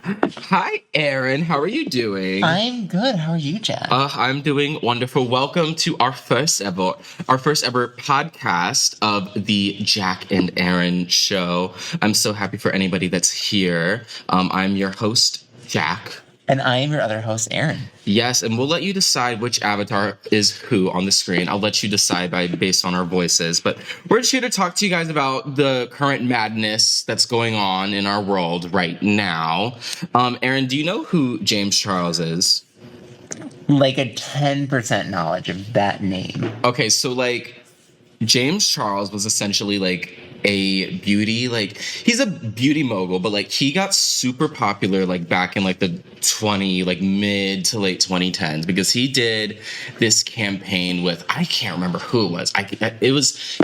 Hi, Arin. How are you doing? I'm good. How are you, Jack? I'm doing wonderful. Welcome to our first ever podcast of the Jack and Arin show. I'm so happy for anybody that's here. I'm your host, Jack. And I am your other host, Arin. Yes, and we'll let you decide which avatar is who on the screen. I'll let you decide based on our voices. But we're just here to talk to you guys about the current madness that's going on in our world right now. Arin, do you know who James Charles is? Like a 10% knowledge of that name. Okay, so James Charles was essentially a beauty, he's a beauty mogul, but he got super popular back in the mid to late 2010s because he did this campaign with, I can't remember who it was.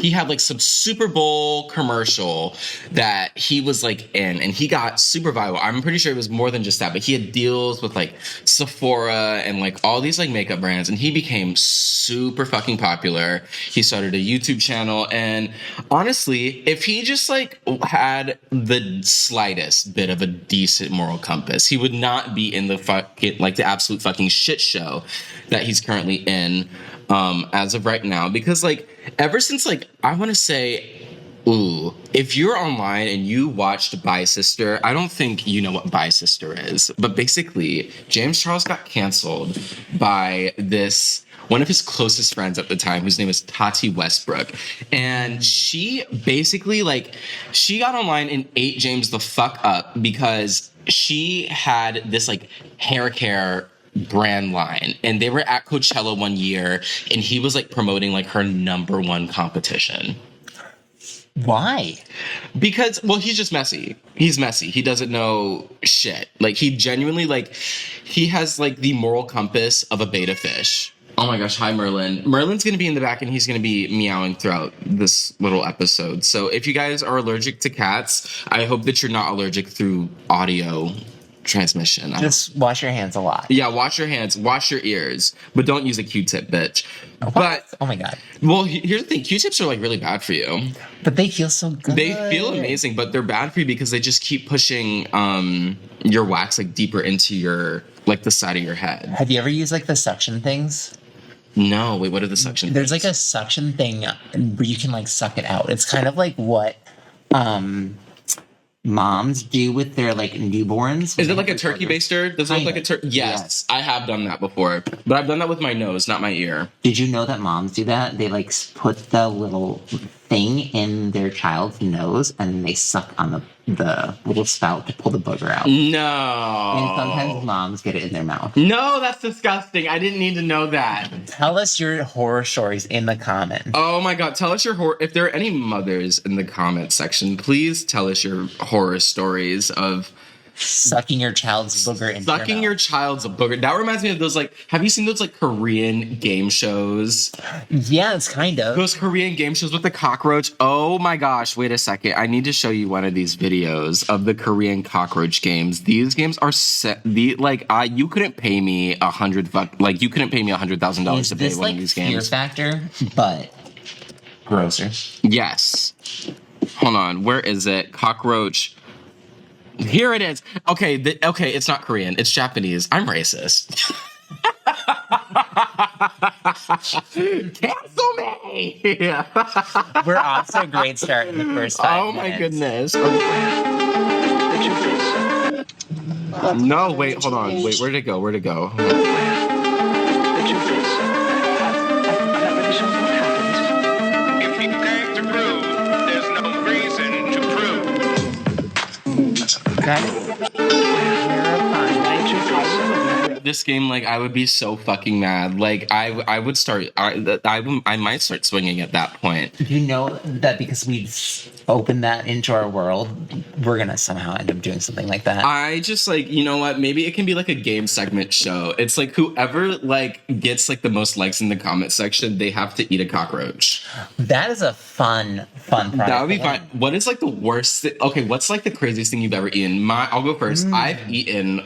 He had some Super Bowl commercial that he was in, and he got super viral. I'm pretty sure it was more than just that, but he had deals with Sephora and all these makeup brands, and he became super fucking popular. He started a YouTube channel, and honestly, if he just had the slightest bit of a decent moral compass, he would not be in the the absolute fucking shit show that he's currently in as of right now. Because ever since I want to say, if you're online and you watched Bye Sister, I don't think you know what Bye Sister is. But basically, James Charles got canceled by one of his closest friends at the time, whose name is Tati Westbrook. And she basically, she got online and ate James the fuck up because she had this, hair care brand line. And they were at Coachella one year, and he was, promoting, her number one competition. Why? Because, well, he's just messy. He's messy. He doesn't know shit. He genuinely, he has, the moral compass of a beta fish. Oh my gosh, hi Merlin. Merlin's going to be in the back and he's going to be meowing throughout this little episode. So if you guys are allergic to cats, I hope that you're not allergic through audio transmission. Just wash your hands a lot. Yeah, wash your hands, wash your ears, but don't use a Q-tip, bitch. What? But oh my god. Well, here's the thing, Q-tips are really bad for you. But they feel so good. They feel amazing, but they're bad for you because they just keep pushing your wax deeper into your the side of your head. Have you ever used the suction things? No, wait, what are the suction There's things? a suction thing where you can suck it out. It's kind of what moms do with their newborns. Is it a turkey baster? Does it look like a turkey? Yes, I have done that before, but I've done that with my nose, not my ear. Did you know that moms do that? They put the little thing in their child's nose and then they suck on the little spout to pull the booger out. No. And sometimes moms get it in their mouth. No, that's disgusting. I didn't need to know that. Tell us your horror stories in the comments. Oh my god, tell us your horror. If there are any mothers in the comment section, please tell us your horror stories of sucking your child's booger into sucking your child's booger. That reminds me of those have you seen those Korean game shows? Yeah, it's kind of those Korean game shows with the cockroach. Oh my gosh, wait a second. I need to show you one of these videos of the Korean cockroach games. These games are you couldn't pay me you couldn't pay me $100,000 to play one of these games. Fear Factor, but grosser. Yes. Hold on, where is it? Cockroach. Here it is. Okay, it's not Korean. It's Japanese. I'm racist. Cancel me! We're off to a great start in the first 5 minutes. Oh my goodness. No, wait, hold on. Wait, where'd it go? Where'd it go? If you came to prove, there's no reason to prove. Okay. This game, I would be so fucking mad. I would start. I might start swinging at that point. You know that because we opened that into our world, we're gonna somehow end up doing something like that. I just you know what? Maybe it can be a game segment show. It's whoever gets the most likes in the comment section, they have to eat a cockroach. That is a fun project. That would be fun. What is the worst? Okay, what's the craziest thing you've ever eaten? I'll go first. I've eaten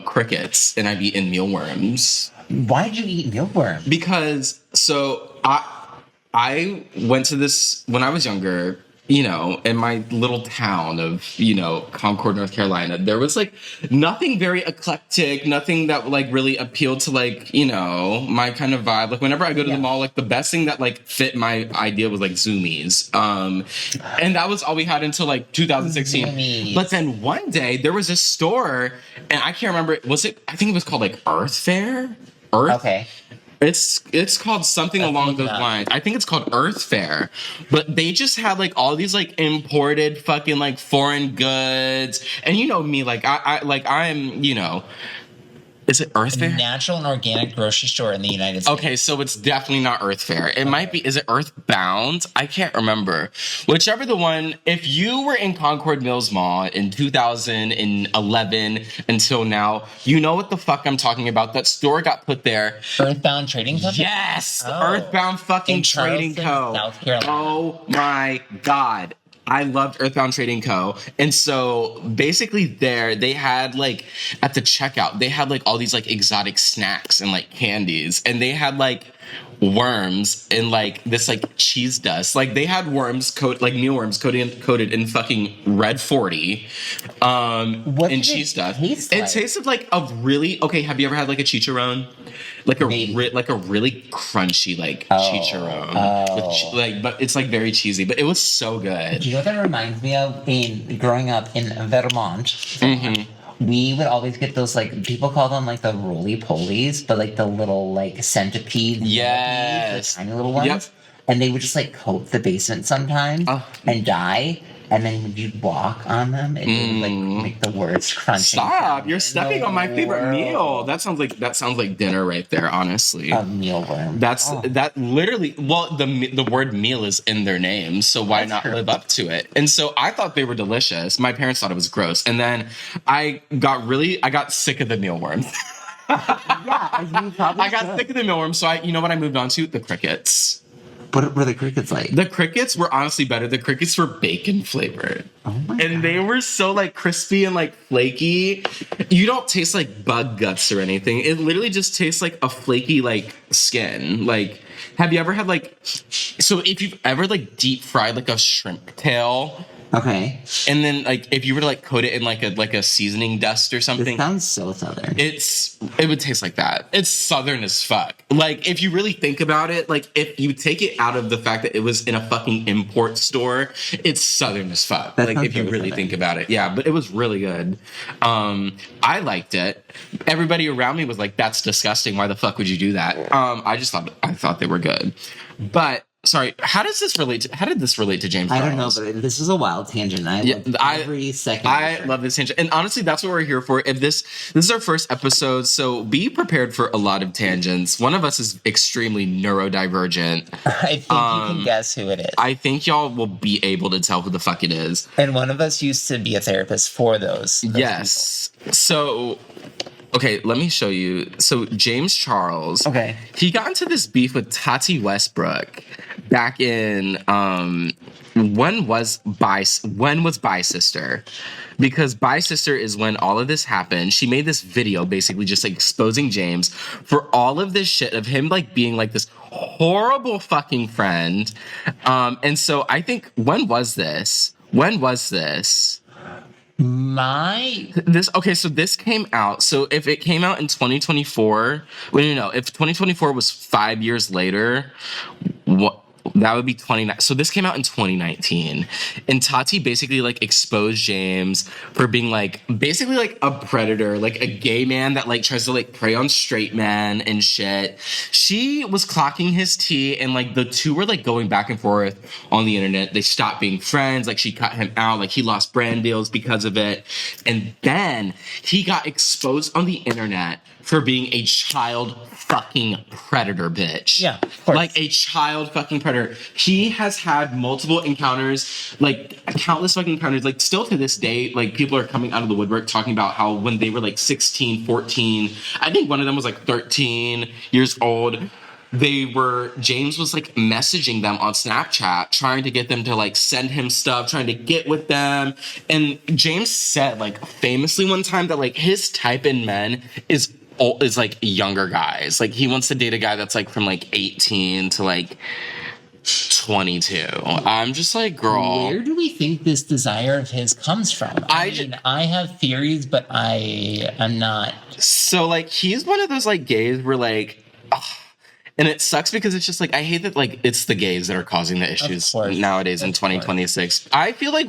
crickets and I've eaten mealworms. Why did you eat mealworms? Because I went to this when I was younger. you know, in my little town of, you know, Concord, North Carolina, there was like nothing very eclectic, nothing that like really appealed to like, you know, my kind of vibe. Like whenever I go to the mall, like the best thing that like fit my idea was like Zoomies. And that was all we had until like 2016. Zoomies. But then one day there was a store, and I can't remember, I think it was called like Earth Fair? Okay. It's called something along those lines. I think it's called Earth Fair. But they just had like all these like imported fucking like foreign goods. And you know me, like I'm, you know, is it Earth Fair? Natural and organic grocery store in the United States. Okay, so it's definitely not Earth Fair. It might be, is it Earthbound? I can't remember. Whichever the one, if you were in Concord Mills Mall in 2011 until now, you know what the fuck I'm talking about. That store got put there. Earthbound Trading Company? Yes! Oh. Earthbound fucking In Trading Charleston, Co. South Carolina. Oh my God. I loved Earthbound Trading Co. And so basically there they had like at the checkout, they had like all these like exotic snacks and like candies. And they had like worms and like this like cheese dust. Like they had worms like mealworms coated in fucking red 40 What and did cheese it stuff. taste It like? tasted like a really okay, have you ever had like a chicharron? Like a Maybe. like a really crunchy like chicharron. Oh. Like but it's like very cheesy, but it was so good. Do you know what that reminds me of? In growing up in Vermont, we would always get those like people call them like the roly polies, but like the little like centipede, Yes. the tiny little ones, Yep. and they would just like coat the basement sometimes and die. And then when you'd walk on them, it would like make the worst crunching. Stop! sound You're in stepping the on my favorite world. meal. That sounds like dinner right there. Honestly, A mealworm. that's that literally. Well, the word meal is in their name, so why not true. live up to it? And so I thought they were delicious. My parents thought it was gross, and then I got sick of the mealworms. Yeah, you probably I got sick of the mealworms, so you know what I moved on to? The crickets. What were the crickets like? The crickets were honestly better. The crickets were bacon flavored. Oh my And they were so like crispy and like flaky. You don't taste like bug guts or anything. It literally just tastes like a flaky like skin. Like, have you ever had like, so if you've ever like deep fried like a shrimp tail, Okay. and then like if you were to like coat it in like a seasoning dust or This something, sounds so southern. it would taste like that. It's southern as fuck. Like if you really think about it, like if you take it out of the fact that it was in a fucking import store, it's southern as fuck. That like sounds if you very really southern. think about it. Yeah, but it was really good. I liked it. Everybody around me was like, that's disgusting. Why the fuck would you do that? I thought they were good. But sorry, how did this relate to James I don't know, Charles? but this is a wild tangent. I loved every second. I love this tangent, and honestly, that's what we're here for. If this is our first episode, so be prepared for a lot of tangents. One of us is extremely neurodivergent. I think you can guess who it is. I think y'all will be able to tell who the fuck it is. And one of us used to be a therapist for those Yes. So, okay, let me show you. So James Charles, Okay. he got into this beef with Tati Westbrook back in when was Bi Sister? Because Bi Sister is when all of this happened. She made this video basically just like exposing James for all of this shit of him like being like this horrible fucking friend. And so I think when was this? So this came out. So if it came out in 2024, if 2024 was 5 years later, that would be 29. So this came out in 2019, and Tati basically like exposed James for being like basically like a predator, like a gay man that like tries to like prey on straight men and shit. She was clocking his tea, and like the two were like going back and forth on the internet. They stopped being friends. Like she cut him out. Like he lost brand deals because of it, and then he got exposed on the internet for being a child fucking predator, bitch. Yeah, of course. Like a child fucking predator. He has had multiple encounters, like countless fucking encounters. Like still to this day, like people are coming out of the woodwork talking about how when they were like 16, 14, I think one of them was like 13 years old. James was like messaging them on Snapchat, trying to get them to like send him stuff, trying to get with them. And James said like famously one time that like his type in men is like younger guys. Like he wants to date a guy that's like from like 18 to like 22. I'm just like, girl. Where do we think this desire of his comes from? I mean, I have theories, but I am not. So, like, he's one of those, like, gays where, like, ugh. And it sucks because it's just like, I hate that, like, it's the gays that are causing the issues nowadays in 2026. I feel like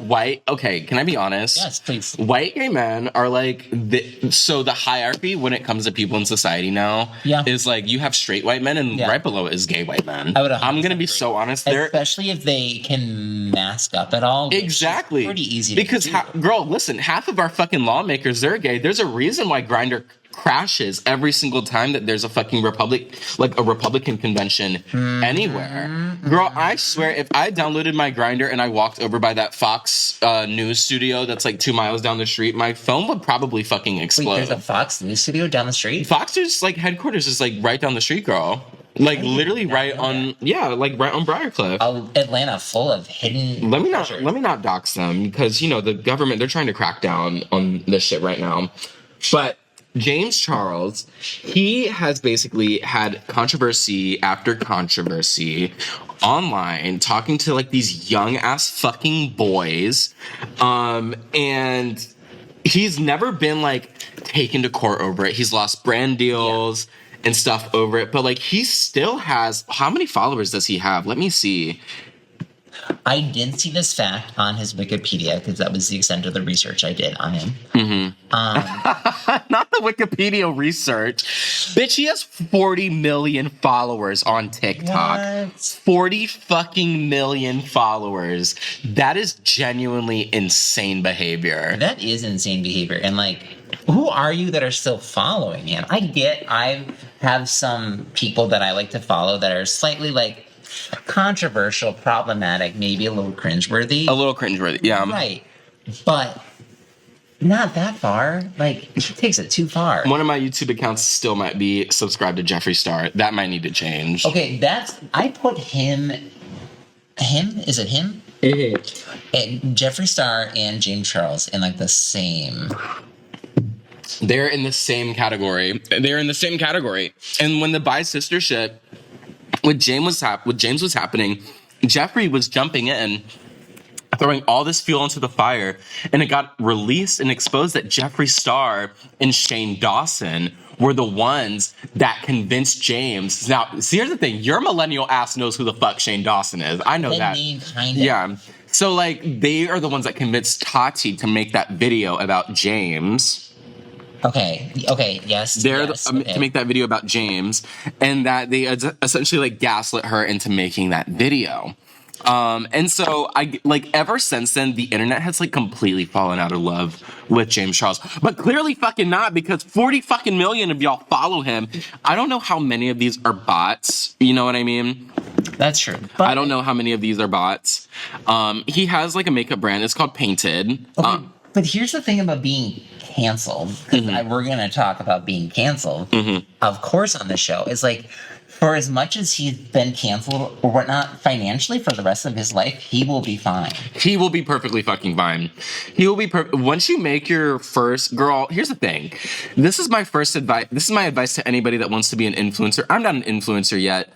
can I be honest? Yes, please. White gay men are like, the hierarchy when it comes to people in society now is like, you have straight white men and right below it is gay white men. I'm going to be so honest. Especially if they can mask up at all. Exactly. Pretty easy because to do. Girl, listen, half of our fucking lawmakers, they're gay. There's a reason why Grindr crashes every single time that there's a fucking Republican convention anywhere. Girl, I swear, if I downloaded my Grindr and I walked over by that Fox news studio that's like 2 miles down the street, my phone would probably fucking explode. Wait, there's a Fox news studio down the street? Fox News like headquarters is like right down the street, girl. Like literally right on Briarcliff. Atlanta full of hidden. Let me not dox them because the government, they're trying to crack down on this shit right now. But James Charles, he has basically had controversy after controversy online talking to like these young ass fucking boys. And he's never been like taken to court over it. He's lost brand deals and stuff over it. But like he still has, how many followers does he have? Let me see. I did see this fact on his Wikipedia because that was the extent of the research I did on him. Not the Wikipedia research. Bitch, he has 40 million followers on TikTok. What? 40 fucking million followers. That is genuinely insane behavior. That is insane behavior. And like, who are you that are still following him? I have some people that I like to follow that are slightly like controversial, problematic, maybe a little cringeworthy. Yeah. Right. But not that far. Like, he takes it too far. One of my YouTube accounts still might be subscribed to Jeffree Star. That might need to change. Okay, I put him, is it him? And Jeffree Star and James Charles in like the same. They're in the same category. And when the bi-sister shit with James was happening, Jeffree was jumping in, throwing all this fuel into the fire, and it got released and exposed that Jeffree Star and Shane Dawson were the ones that convinced James. Now, see, here's the thing. Your millennial ass knows who the fuck Shane Dawson is. I know that. Kind of. Yeah. So, like, they are the ones that convinced Tati to make that video about James. Okay, yes. To make that video about James, and that they essentially like gaslit her into making that video. And so ever since then, the internet has like completely fallen out of love with James Charles, but clearly fucking not, because 40 fucking million of y'all follow him. I don't know how many of these are bots. You know what I mean? That's true. But I don't know how many of these are bots. He has like a makeup brand. It's called Painted. Okay, but here's the thing about being canceled. We're going to talk about being canceled, of course, on the show. It's like, for as much as he's been canceled or whatnot financially for the rest of his life, he will be fine. He will be perfectly fucking fine. He will be once you make your first, girl, here's the thing. This is my first advice. This is my advice to anybody that wants to be an influencer. I'm not an influencer yet.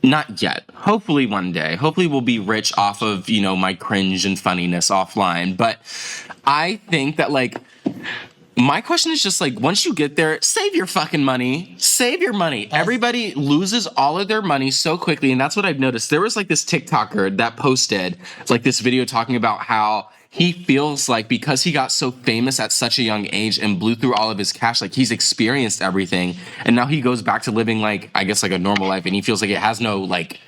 Not yet. Hopefully one day. Hopefully we'll be rich off of, my cringe and funniness offline. But I think that like, my question is just like, once you get there, save your fucking money. Save your money. Everybody loses all of their money so quickly. And that's what I've noticed. There was like this TikToker that posted like this video talking about how he feels like because he got so famous at such a young age and blew through all of his cash, like he's experienced everything. And now he goes back to living like, I guess like a normal life. And he feels like it has no like,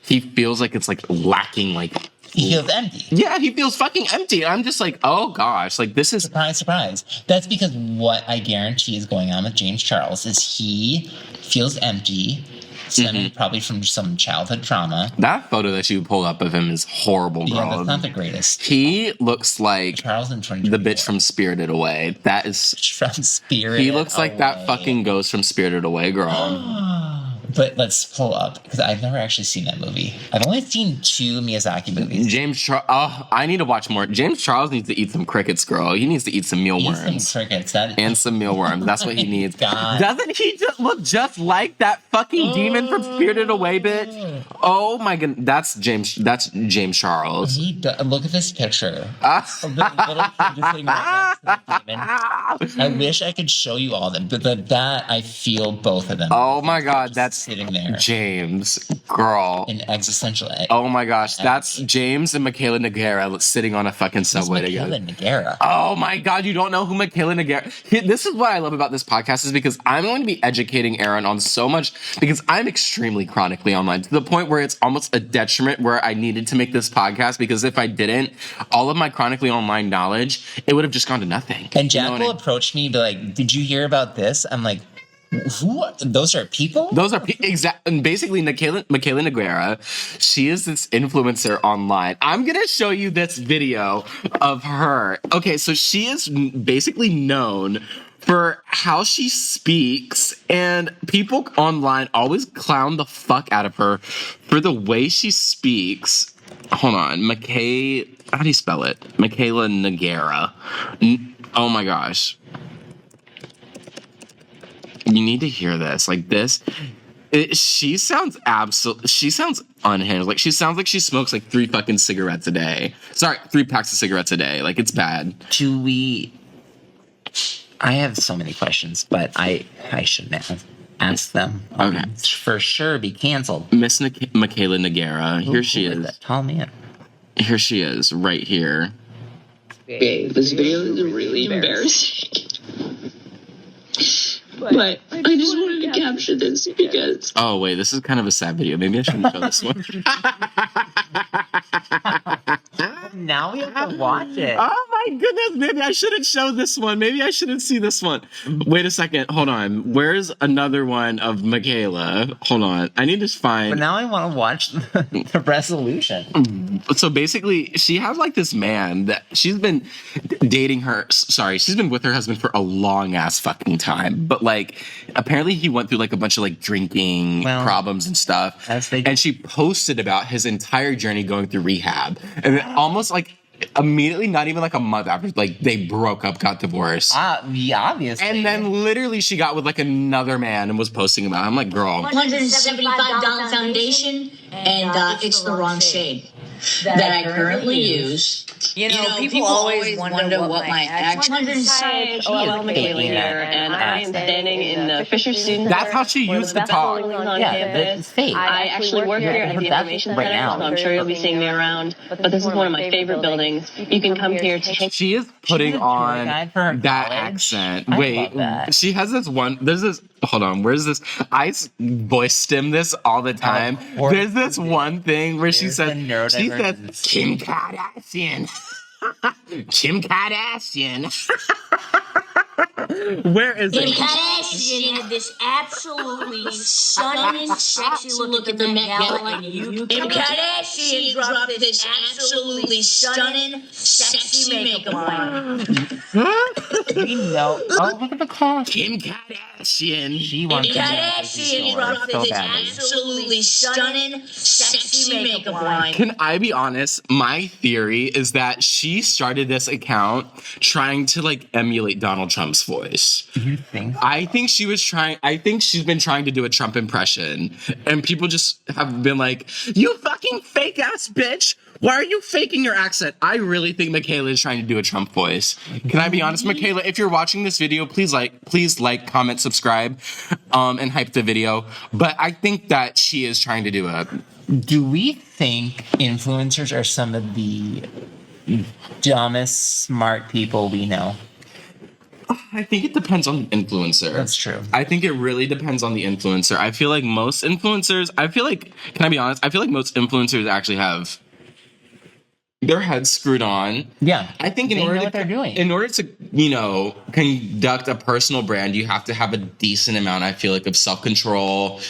he feels like it's like lacking like, he feels empty. Yeah, he feels fucking empty. I'm just like, oh gosh, like this is... Surprise. That's because what I guarantee is going on with James Charles is he feels empty, stemming probably from some childhood trauma. That photo that you pulled up of him is horrible, bro. Yeah, that's not the greatest. He looks like Charles the bitch from Spirited Away. That is... From Spirited He looks like Away. that fucking ghost from Spirited Away, girl. But let's pull up because I've never actually seen that movie. I've only seen 2 Miyazaki movies. I need to watch more. James Charles needs to eat some crickets, girl. He needs to eat some mealworms. Eat some crickets. And some mealworms. That's what he needs. God. Doesn't he just look just like that fucking demon from Spirited Away, bitch? Oh my god, that's James Charles. Look at this picture. Of the little kid just sitting right next to the demon. I wish I could show you all of them, but that I feel both of them. Oh my god, that's sitting there. James, girl. An existential egg. Oh my gosh, that's James and Michaela Nogueira sitting on a fucking subway together. Nogueira? Oh my god, you don't know who Michaela Nogueira? This is what I love about this podcast is because I'm going to be educating Arin on so much because I'm extremely chronically online to the point where it's almost a detriment where I needed to make this podcast because if I didn't, all of my chronically online knowledge, it would have just gone to nothing. And Jack will approach me and be like, "Did you hear about this?" I'm like, who? Those are people? Those are exactly. And basically, Michaela Nogueira, she is this influencer online. I'm gonna show you this video of her. Okay, so she is basically known for how she speaks, and people online always clown the fuck out of her for the way she speaks. Hold on, how do you spell it? Michaela Nogueira. Oh my gosh. You need to hear this. Like this, she sounds unhinged. Like she sounds like she smokes like 3 fucking cigarettes a day. Sorry, 3 packs of cigarettes a day. Like it's bad. I have so many questions, but I shouldn't have asked them. Okay. For sure be canceled. Miss Michaela Nogueira. Here she is. Tell me it. Here she is, right here. Okay, this video is really embarrassing. But I just wanted to capture this because... Oh, wait, this is kind of a sad video. Maybe I shouldn't show this one. Now we have to watch it. Oh my goodness, maybe I shouldn't show this one. Maybe I shouldn't see this one. Wait a second, hold on. Where's another one of Michaela? Hold on, I need to find... But now I want to watch the resolution. So basically, she has like this man that she's been dating she's been with her husband for a long ass fucking time. But like, apparently he went through like a bunch of like drinking problems and stuff. And she posted about his entire journey going through rehab. And then almost like immediately, not even like a month after, like they broke up, got divorced. Yeah, obviously. And then literally she got with like another man and was posting about it. I'm like, girl. $175 foundation, and it's the wrong shade that I currently use. You know, people always wonder what my actual Hi, I'm Michaela here, and I am standing in the Fisher Student That's Center, how she one of used the to best talk. buildings on Yeah, campus. it's fake. I actually work here at the Information right Center, now. so I'm sure you'll be seeing me around. But this is one of my favorite buildings. You can come here to take... She is putting on guide for her that college. accent. I Wait, love that. she has this one. There's this. Hold on. Where's this? I voice stim this all the time. course. There's this one thing where she says, neurodivergence. Kim Kardashian. Kim Kardashian. Where is Kim it? Kardashian had this absolutely stunning, sexy look at the Met Gala, and Kim Kardashian dropped this absolutely stunning, sexy makeup line. We know. Oh, look at the cost. Kim Kardashian. She wants Kim Kardashian dropped so this badly. absolutely stunning, sexy makeup line. Can I be honest? My theory is that she started this account trying to like emulate Donald Trump's voice. You think? I think she's been trying to do a Trump impression, and people just have been like, "You fucking fake ass bitch! Why are you faking your accent?" I really think Michaela is trying to do a Trump voice. Can I be honest, Michaela? If you're watching this video, please like, comment, subscribe, and hype the video. But I think that she is trying to do a. Do we think influencers are some of the dumbest smart people we know? I think it depends on the influencer. That's true. I think it really depends on the influencer. I feel like most influencers, can I be honest? I feel like most influencers actually have their heads screwed on. Yeah. I think They know what they're doing. In order to, conduct a personal brand, you have to have a decent amount, I feel like, of self-control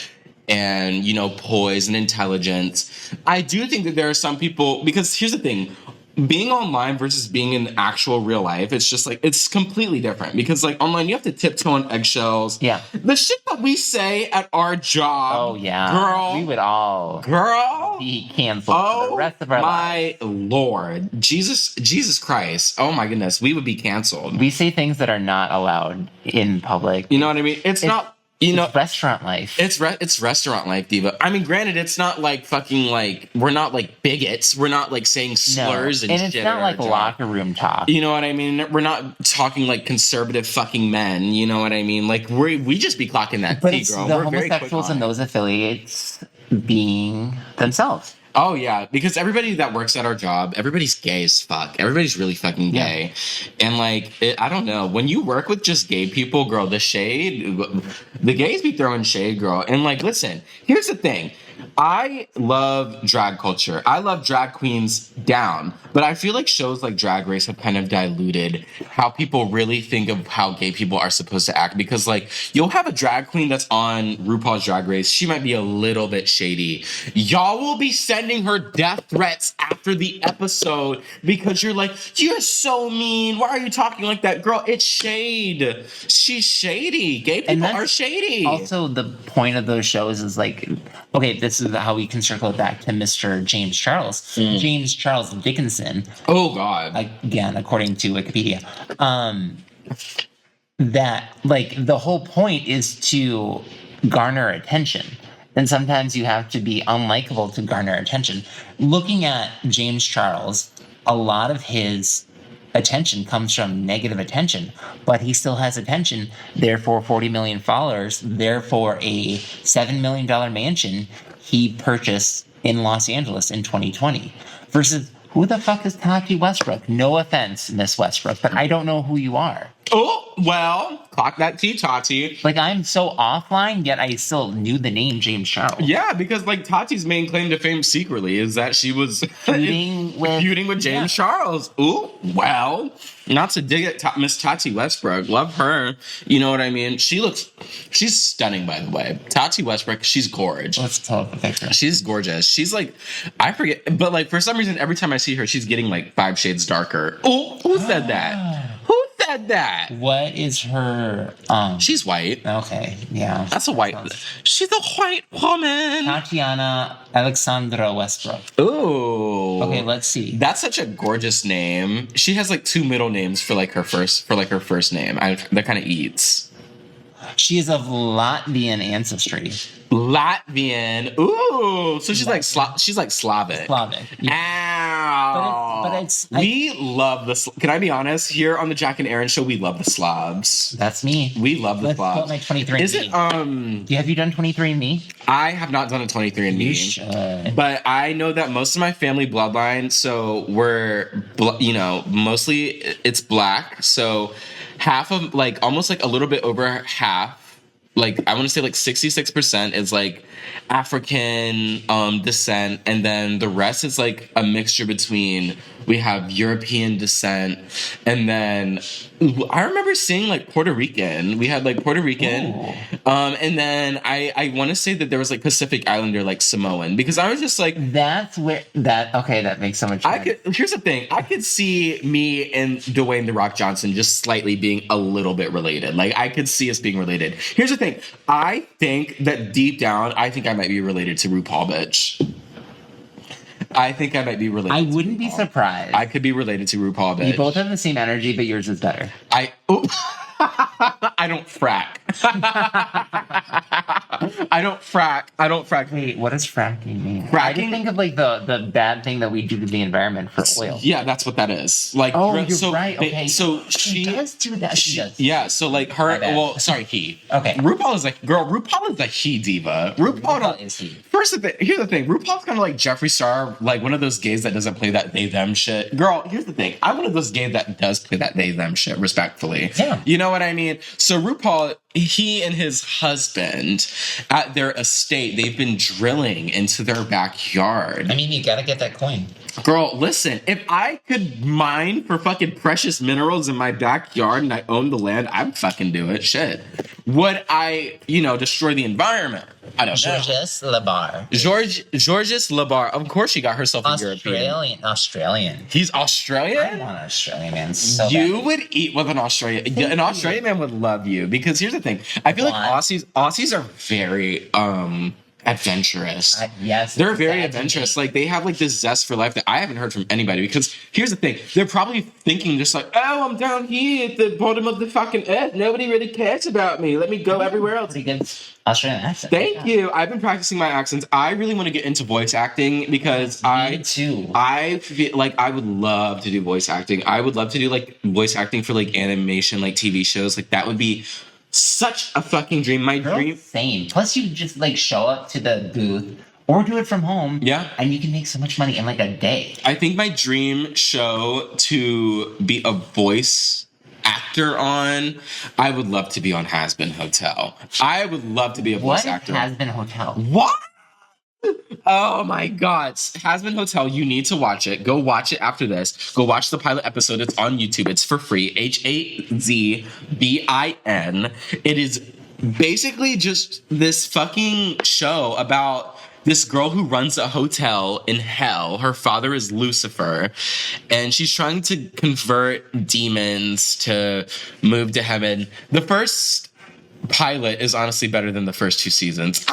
and, poise and intelligence. I do think that there are some people, because here's the thing. being online versus being in actual real life, it's just like it's completely different because like online you have to tiptoe on eggshells. Yeah. The shit that we say at our job. Oh yeah, girl, we would all girl. be canceled for the rest of our lives. My Lord, Jesus Christ! Oh my goodness, we would be canceled. We say things that are not allowed in public. You know what I mean? It's not. You know, it's restaurant life. It's restaurant life, diva. I mean, granted, it's not like fucking like we're not like bigots. We're not like saying slurs and it's shit. not like locker room talk. You know what I mean? We're not talking like conservative fucking men. You know what I mean? Like we just be clocking that but tea, it's girl. the We're very quick homosexuals on and it. those affiliates being themselves. Oh yeah, because everybody that works at our job, everybody's gay as fuck. Everybody's really fucking gay, and like I don't know. When you work with just gay people, girl, the gays be throwing shade, girl. And like, listen, here's the thing. I love drag culture. I love drag queens down, but I feel like shows like Drag Race have kind of diluted how people really think of how gay people are supposed to act. Because like you'll have a drag queen that's on RuPaul's Drag Race. She might be a little bit shady. Y'all will be sending her death threats after the episode because you're like, you're so mean. Why are you talking like that? Girl, it's shade. She's shady. Gay people are shady. Also, the point of those shows is like, okay, this is how we can circle it back to Mr. James Charles. James Charles Dickinson. Oh, God. Again, according to Wikipedia. That, like, the whole point is to garner attention. And sometimes you have to be unlikable to garner attention. Looking at James Charles, a lot of his attention comes from negative attention, but he still has attention, therefore 40 million followers, therefore a $7 million mansion he purchased in Los Angeles in 2020. Versus, who the fuck is Tati Westbrook? No offense, Miss Westbrook, but I don't know who you are. Oh, well, clock that tea, Tati. Like, I'm so offline, yet I still knew the name James Charles. Yeah, because like Tati's main claim to fame secretly is that she was feuding with James Charles. Ooh, well, not to dig at Miss Tati Westbrook. Love her. You know what I mean? She's stunning, by the way. Tati Westbrook, she's gorgeous. Let's tell the picture. She's gorgeous. She's like, I forget, but like for some reason, every time I see her, she's getting like 5 shades darker. Oh, who said that? Who said that? What is her She's white. Okay, yeah. That's a white. She's a white woman. Tatiana Alexandra Westbrook. Ooh. Okay, let's see. That's such a gorgeous name. She has like 2 middle names for her first name. That kind of eats. She is of Latvian ancestry. Latvian. Ooh. So she's like Slavic. Slavic. Yeah. Ow. But it's we love the. Can I be honest? Here on the Jack and Arin show, we love the Slavs. That's me. We love the Let's Slavs. put my 23andMe. Is it? Have you done 23andMe? I have not done a 23andMe. You should. But I know that most of my family bloodline, so we're, mostly it's black. So half of, like, almost like a little bit over half, like, I want to say like 66% is like African descent. And then the rest is like a mixture between, we have European descent. And then I remember seeing like Puerto Rican. We had like Puerto Rican. And then I want to say that there was like Pacific Islander, like Samoan, because I was just like, that makes so much sense. Here's the thing. I could see me and Dwayne The Rock Johnson just slightly being a little bit related. Like, I could see us being related. Here's the thing. I think that deep down, I think I might be related to RuPaul, bitch. I think I might be related. I wouldn't be surprised. I could be related to RuPaul, bitch. You both have the same energy, but yours is better. I don't frack. I don't frack. Wait, what does fracking mean? Fracking? I just think of like the bad thing that we do to the environment for oil. Yeah, that's what that is. Like, oh, you're right. Okay, so she does do that. She does. Yeah, so like her. Well, sorry, he. Okay. RuPaul is like, girl. RuPaul is a he diva. RuPaul is he. Here's the thing. RuPaul's kind of like Jeffree Star, like one of those gays that doesn't play that they them shit. Girl, here's the thing. I'm one of those gays that does play that they them shit. Respectfully. Yeah. You know what I mean? So RuPaul, he and his husband at their estate, they've been drilling into their backyard. I mean, you gotta get that coin. Girl, listen, if I could mine for fucking precious minerals in my backyard and I own the land, I'd fucking do it. Shit. Would I, destroy the environment? I don't know. Georges Labar. Georges Labar. Of course, she got herself a European. Australian. He's I Australian. want an Australian man so You badly. would eat with an Australian. An Australian man would love you because here's the thing. I feel like Blonde. Aussies are very adventurous. Yes, They're very that's adventurous. me. Like they have like this zest for life that I haven't heard from anybody. Because here's the thing, they're probably thinking just like, oh, I'm down here at the bottom of the fucking earth. Nobody really cares about me. Let me go everywhere else. Pretty good Australian accent. Thank you. I've been practicing my accents. I really want to get into voice acting because Me too. I feel like I would love to do voice acting. I would love to do like voice acting for like animation, like TV shows. Like that would be such a fucking dream. My Girl, dream. same. Plus, you just like show up to the booth or do it from home. Yeah. And you can make so much money in like a day. I think my dream show to be a voice actor on, I would love to be on Has Been Hotel. I would love to be a voice What actor. has been hotel? What? Oh my god. Has Been Hotel, you need to watch it. Go watch it after this. Go watch the pilot episode. It's on YouTube. It's for free. HAZBIN. It is basically just this fucking show about this girl who runs a hotel in hell. Her father is Lucifer, and she's trying to convert demons to move to heaven. The first pilot is honestly better than the first 2 seasons.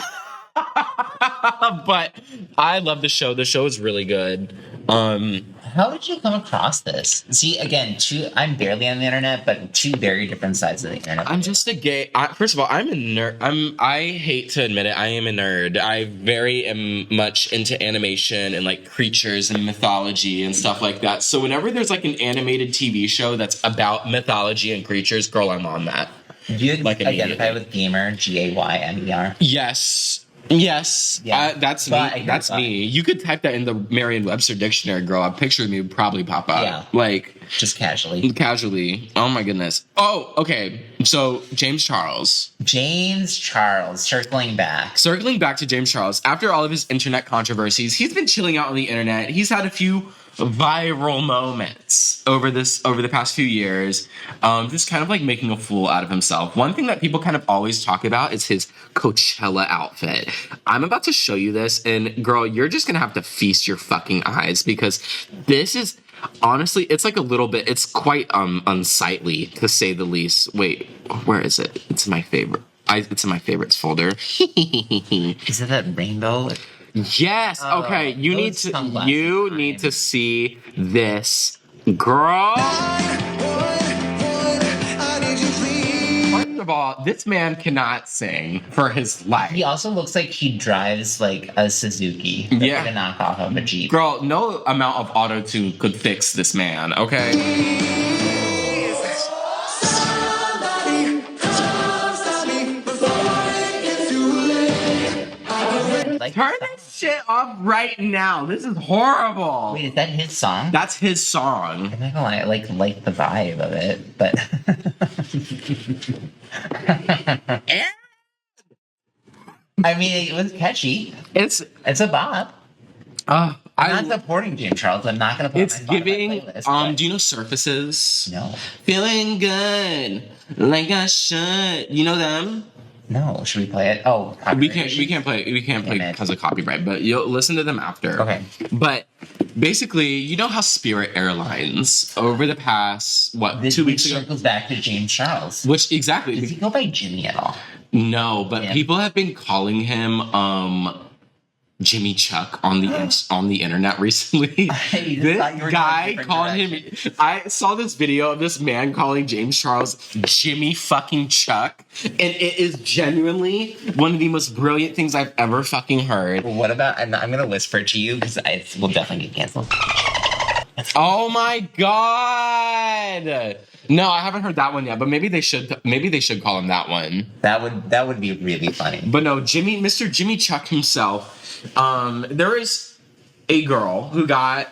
But I love the show. The show is really good. How did you come across this? See, again, I'm barely on the internet, but two very different sides of the internet. I'm just a gay. First of all, I'm a nerd. I hate to admit it. I am a nerd. I very am much into animation and like creatures and mythology and stuff like that. So whenever there's like an animated TV show that's about mythology and creatures, girl, I'm on that. Do you like identify with gamer, GAYMER? Yes. Yes, Yeah. that's But I me. hear That's that. me. You could type that in the Merriam-Webster dictionary, girl. A picture of me would probably pop up. Yeah. Like, Just casually. casually. Oh my goodness. Oh, okay. So, James Charles. James Charles, circling back. Circling back to James Charles, after all of his internet controversies, he's been chilling out on the internet. He's had a few viral moments over the past few years, just kind of like making a fool out of himself. One thing that people kind of always talk about is his Coachella outfit. I'm about to show you this, and girl, you're just gonna have to feast your fucking eyes because this is honestly, it's like a little bit, it's quite unsightly to say the least. Wait, where is it? It's in my favorite. It's in my favorites folder. Is it that rainbow? Yes. Okay. You need those to. sunglasses You are need fine. to see this, girl. First of all, this man cannot sing for his life. He also looks like he drives like a Suzuki. That's Yeah. like a knockoff of a Jeep. Girl, no amount of auto tune could fix this man. Okay. Like, Turn this shit off right now. This is horrible. wait, is that his song? That's his song. I'm not gonna lie, I like the vibe of it, but I mean, it was catchy. It's. It's a bop. I'm I. not supporting James Charles. I'm not gonna put It's it on my Spotify giving. playlist, but- Do you know Surfaces? No, Feeling good, like I should. You know them? no. Should we play it? Oh, We can't play Damn it. because of copyright. But you'll listen to them after. Okay. But basically, you know how Spirit Airlines over the past This 2 weeks ago, circles back to James Charles. which exactly Does he go by Jimmy at all? no, but Yeah. people have been calling him Jimmy Chuck on the internet recently. thought you This were going a guy different called him. I saw this video of this man calling James Charles Jimmy fucking Chuck, and it is genuinely one of the most brilliant things I've ever fucking heard. What about? And I'm gonna whisper it to you because I will definitely get canceled. Oh my god! No, I haven't heard that one yet, but maybe they should. Maybe they should call him that one. That would be really funny. But no, Mr. Jimmy Chuck himself. There is a girl who got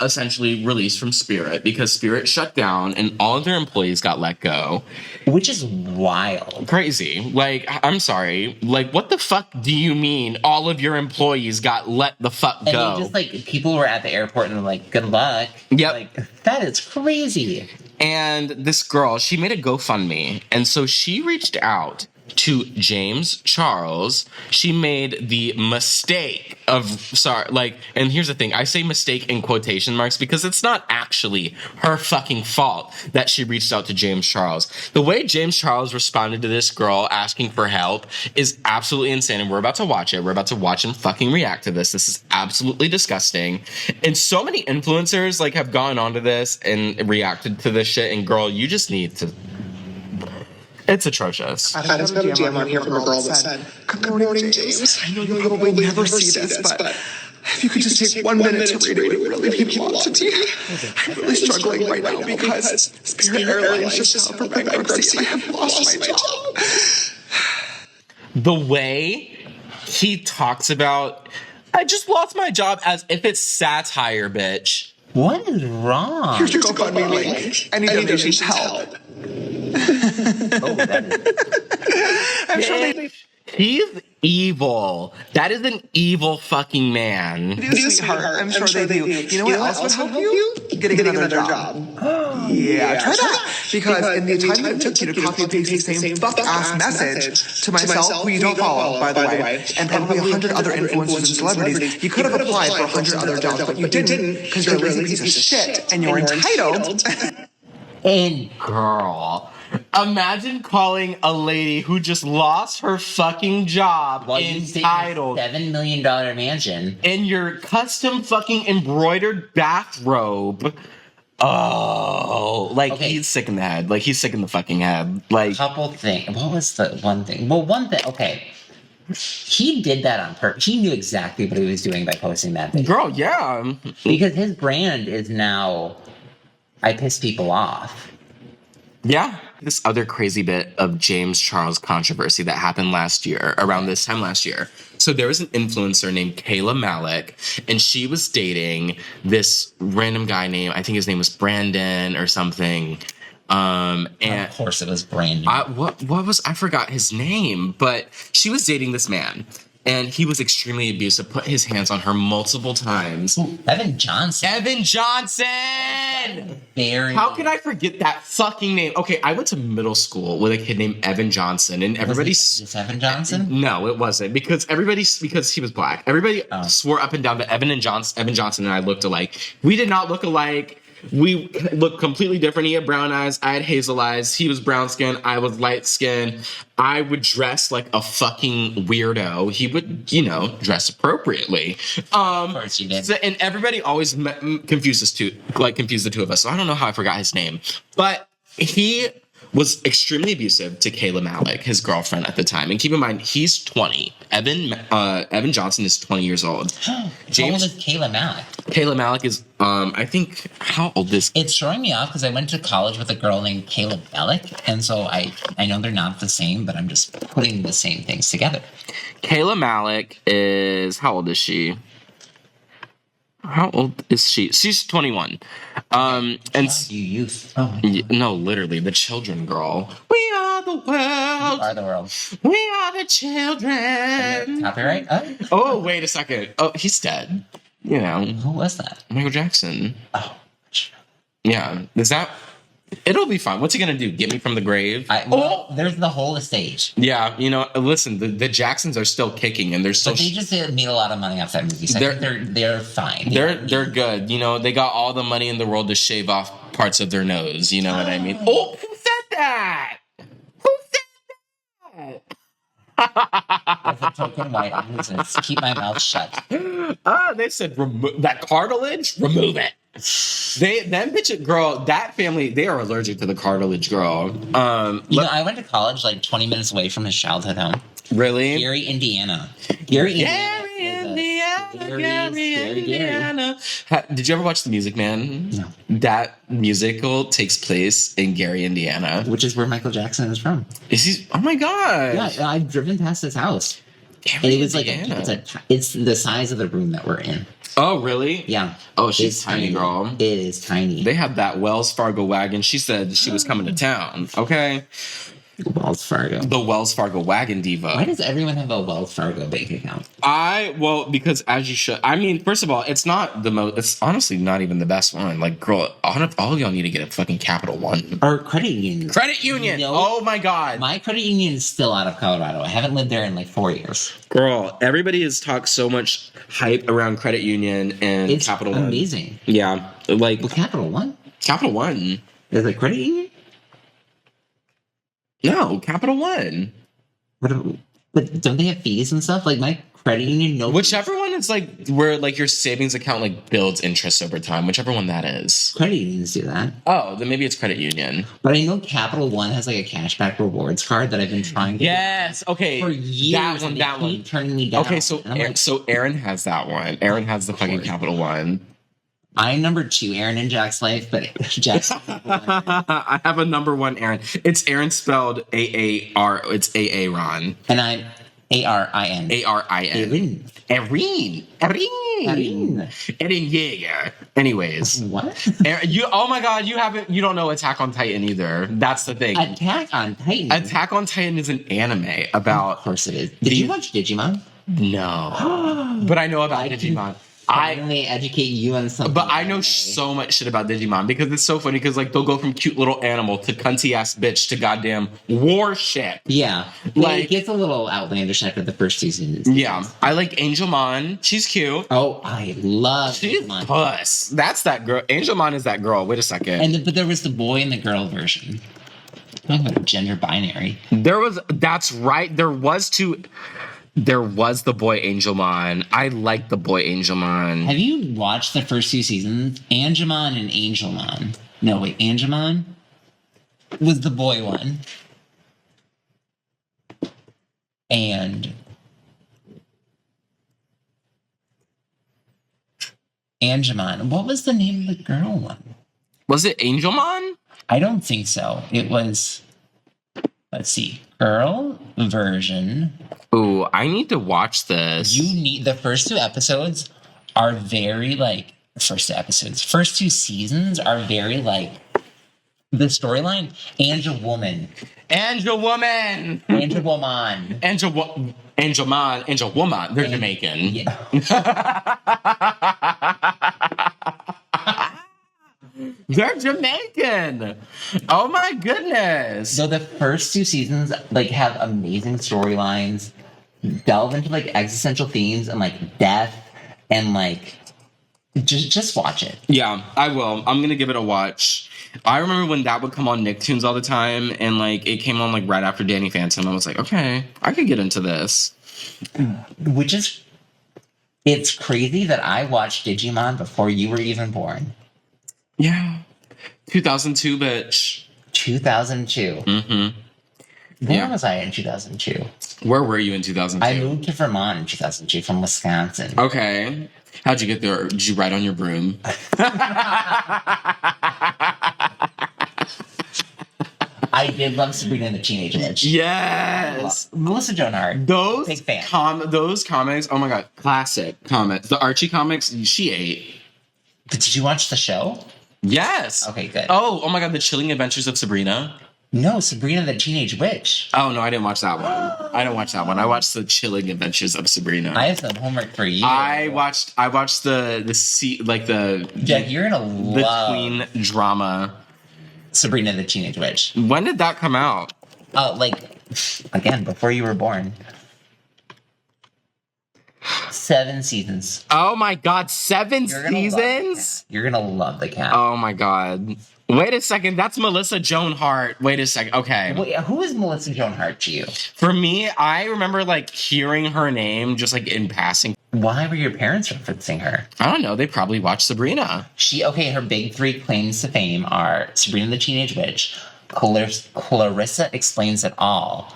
essentially released from Spirit because Spirit shut down and all of their employees got let go. Which is wild. Crazy. Like, I'm sorry. Like, what the fuck do you mean all of your employees got let the fuck And go? they just like people were at the airport and were like, "Good luck." Yep. Like that is crazy. And this girl, she made a GoFundMe. And so she reached out to James Charles, she made the mistake of, and here's the thing, I say mistake in quotation marks because it's not actually her fucking fault that she reached out to James Charles. The way James Charles responded to this girl asking for help is absolutely insane, and we're about to watch it. We're about to watch him fucking react to this. This is absolutely disgusting. And so many influencers, like, have gone onto this and reacted to this shit, and girl, you just need to... It's atrocious. I just got a DM on here from a girl that said, "Good morning, James. I know you'll probably never see this, but if you could just take 1 minute to read it, it would really mean a lot to me. I'm really struggling right now because Spirit Airlines just filed for bankruptcy and I have lost my job." The way he talks about, I just lost my job, as if it's satire, bitch. What is wrong? Here's your GoFundMe link. Any donations help. I'm sure they... He's evil. That is an evil fucking man. Sweetheart, I'm sure they do. You know what else would help you? Getting another job. Yeah, try that. Because in the time that it took you to copy and paste the same fuck-ass message to myself, who you don't follow, by the way, and probably 100 other influencers and celebrities, you could have applied for 100 other jobs, but you didn't because you're a lazy piece of shit and you're entitled. And girl, imagine calling a lady who just lost her fucking job While you stay in entitled a $7 million mansion in your custom fucking embroidered bathrobe. Oh, like, Okay. he's sick in the head. Like, he's sick in the fucking head. Like, couple things. What was the one thing? Well, one thing. Okay, he did that on purpose. He knew exactly what he was doing by posting that thing. girl, yeah. Because his brand is now, I piss people off. Yeah. This other crazy bit of James Charles controversy that happened last year, around this time last year. So there was an influencer named Kayla Malik, and she was dating this random guy named, I think his name was Brandon or something. And Of course, it was Brandon. I forgot his name, but she was dating this man. And he was extremely abusive, put his hands on her multiple times. Evan Johnson. Evan Johnson! Very. How can I forget that fucking name? Okay, I went to middle school with a kid named Evan Johnson, and everybody... Is Evan Johnson? No, it wasn't, because he was black. Everybody swore up and down that Evan Johnson and I looked alike. We did not look alike. We looked completely different. He had brown eyes. I had hazel eyes. He was brown skin. I was light skin. I would dress like a fucking weirdo. He would, dress appropriately. Of course you did. And everybody always confused the two of us. So I don't know how I forgot his name, but he was extremely abusive to Kayla Malik, his girlfriend at the time. And keep in mind, he's 20. Evan Johnson is 20 years old. How old is Kayla Malik? Kayla Malik is, I think, how old is... It's throwing me off because I went to college with a girl named Kayla Malik, and so I know they're not the same, but I'm just putting the same things together. Kayla Malik is... How old is she? How old is she? She's 21. And no, literally, the children, girl. We are the world. We are the world. We are the children. Copyright? Oh, wait a second. Oh, he's dead. Who was that? Michael Jackson. Oh. Yeah. Is that... It'll be fun. What's he gonna do? Get me from the grave? There's the whole estate. Yeah, listen, the Jacksons are still kicking, and they're still... But they just made a lot of money off that movie, so they're fine. They're good. They got all the money in the world to shave off parts of their nose. You know what I mean? Oh, who said that? Who said that? As a token white, I'm just keep my mouth shut. They said that cartilage. Remove it. That family, they are allergic to the cartilage, girl. I went to college like 20 minutes away from his childhood home. Really? Gary, Indiana. Indiana. Did you ever watch The Music Man? No. That musical takes place in Gary, Indiana. Which is where Michael Jackson is from. Is he? Oh my god. Yeah, I've driven past his house. Gary, and it was like, Indiana. it's the size of the room that we're in. Oh, really? Yeah. Oh, she's tiny, girl. It is tiny. They have that Wells Fargo wagon. She said she was coming to town. Okay. Wells Fargo. The Wells Fargo Wagon Diva. Why does everyone have a Wells Fargo bank account? Because as you should. I mean, first of all, it's not the most. It's honestly not even the best one. Like, girl, all of y'all need to get a fucking Capital One. Or credit union. Credit union. No. Oh my god. My credit union is still out of Colorado. I haven't lived there in like 4 years. Girl, everybody has talked so much hype around Credit Union and It's Capital One. amazing. Yeah, like Well, Capital One? Capital One. Is it credit union? No, Capital One. But don't they have fees and stuff? Like my credit union, no. Whichever one is like where like your savings account like builds interest over time. Whichever one that is. Credit unions do that. Oh, then maybe it's Credit Union. But I know Capital One has like a cashback rewards card that I've been trying to Yes. Okay. for years. That one. and they That keep one. turning me down. Okay. So And I'm like, so Arin has that one. Arin has the fucking course. Capital One. I'm number 2, Arin in Jack's life, but Jack's I have a number 1 Arin. It's Arin spelled A-A-R. It's A-A-Ron. and I'm A-R-I-N. A-R-I-N. Arin. Erin. Yeah. Anyways. What? Oh my god, you don't know Attack on Titan either. That's the thing. Attack on Titan. Attack on Titan is an anime about. Of course it is. Did you watch Digimon? No. But I know about Digimon. Finally educate you on something. But I know so much shit about Digimon because it's so funny because like they'll go from cute little animal to cunty ass bitch to goddamn warship. Yeah. Like- it gets a little outlandish after the first 2 seasons. Yeah. I like Angelmon. She's cute. Oh, I love She's Digimon. puss. That's that girl. Angelmon is that girl. Wait a second. But there was the boy and the girl version. Talking about gender binary. That's right. There was the boy Angelmon. I like the boy Angelmon. Have you watched the first 2 seasons? Angemon and Angelmon. No, wait, Angemon was the boy one. And Angemon. What was the name of the girl one? Was it Angelmon? I don't think so. It was, let's see, girl version. Ooh, I need to watch this. You need the first 2 episodes are very like first 2 seasons are very like the storyline. Angel Woman. Angel Woman. They're Jamaican. Yeah. They're Jamaican. Oh my goodness. So the first 2 seasons like have amazing storylines, delve into like existential themes and like death and like just watch it. Yeah, I will. I'm gonna give it a watch. I remember when that would come on Nicktoons all the time, and like it came on like right after Danny Phantom. I was like, okay, I could get into this. Which is, it's crazy that I watched Digimon before you were even born. Yeah, 2002, bitch. 2002. Mm-hmm. Where was I in 2002? Where were you in 2002? I moved to Vermont in 2002 from Wisconsin. Okay. How'd you get there? Did you ride on your broom? I did love Sabrina and the Teenage Witch. Yes. Melissa Joan Hart. Those Big fan. Those comics, oh my god, classic comics. The Archie comics, she ate. But did you watch the show? Yes. Okay, good. Oh my god, The Chilling Adventures of Sabrina. No, Sabrina the Teenage Witch. Oh no, I didn't watch that one. I watched The Chilling Adventures of Sabrina. I have some homework for you. I watched the Jack, you're gonna the love tween drama. Sabrina the Teenage Witch. When did that come out? Like, again, before you were born. 7 seasons. Oh my god, 7 You're gonna love the seasons? cat. You're gonna love the cat. Oh my god. Wait a second, that's Melissa Joan Hart. Wait a second. Okay. Wait, who is Melissa Joan Hart to you? For me, I remember like hearing her name just like in passing. Why were your parents referencing her? I don't know, they probably watched Sabrina. Her big 3 claims to fame are Sabrina the Teenage Witch, Clarissa Explains It All,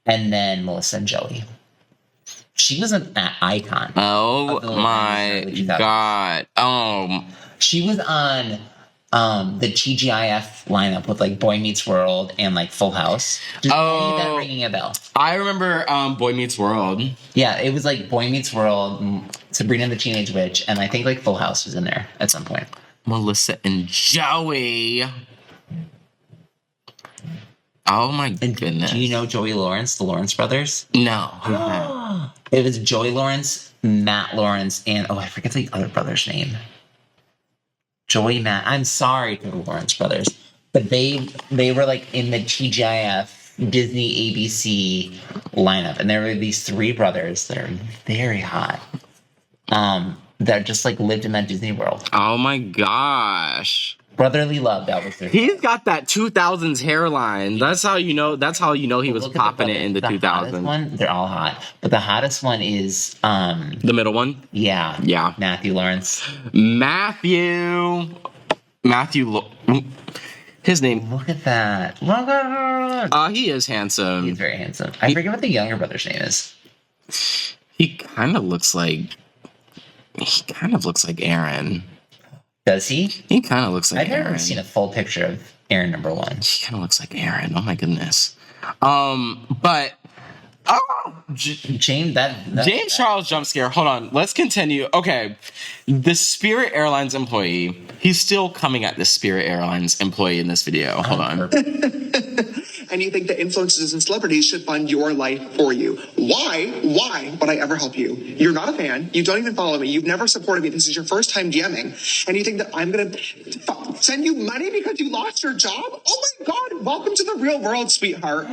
and then Melissa and Joey. She was an icon. Oh of the my 2000s. god. She was on the TGIF lineup with like Boy Meets World and like Full House. Any of that ringing a bell? I remember Boy Meets World. Yeah, it was like Boy Meets World, Sabrina the Teenage Witch, and I think like Full House was in there at some point. Melissa and Joey. Oh my And goodness. do you know Joey Lawrence, the Lawrence brothers? No. It was Joey Lawrence, Matt Lawrence, and I forget the other brother's name. Joey Matt. I'm sorry to the Lawrence brothers, but they were like in the TGIF Disney ABC lineup, and there were these three brothers that are very hot. That just like lived in that Disney world. Oh my gosh. Brotherly love. That was their. He's got that 2000s hairline. That's how you know. That's how you know he was Look at popping it in the hottest 2000s. one, they're all hot, but the hottest one is The middle one. yeah, Matthew Lawrence. Matthew. His name. Look at that. Look at that. He is handsome. He's very handsome. I forget what the younger brother's name is. He kind of looks like. Arin. Does he? He kind of looks like I've never Arin. seen a full picture of Aaron number one. He kind of looks like Arin. Oh my goodness. But James, James Charles jump scare. Hold on. Let's continue. Okay. The Spirit Airlines employee. He's still coming at the Spirit Airlines employee in this video. Hold on. And you think that influencers and celebrities should fund your life for you. Why would I ever help you? You're not a fan. You don't even follow me. You've never supported me. This is your first time DMing. And you think that I'm going to send you money because you lost your job? Oh my God. Welcome to the real world, sweetheart.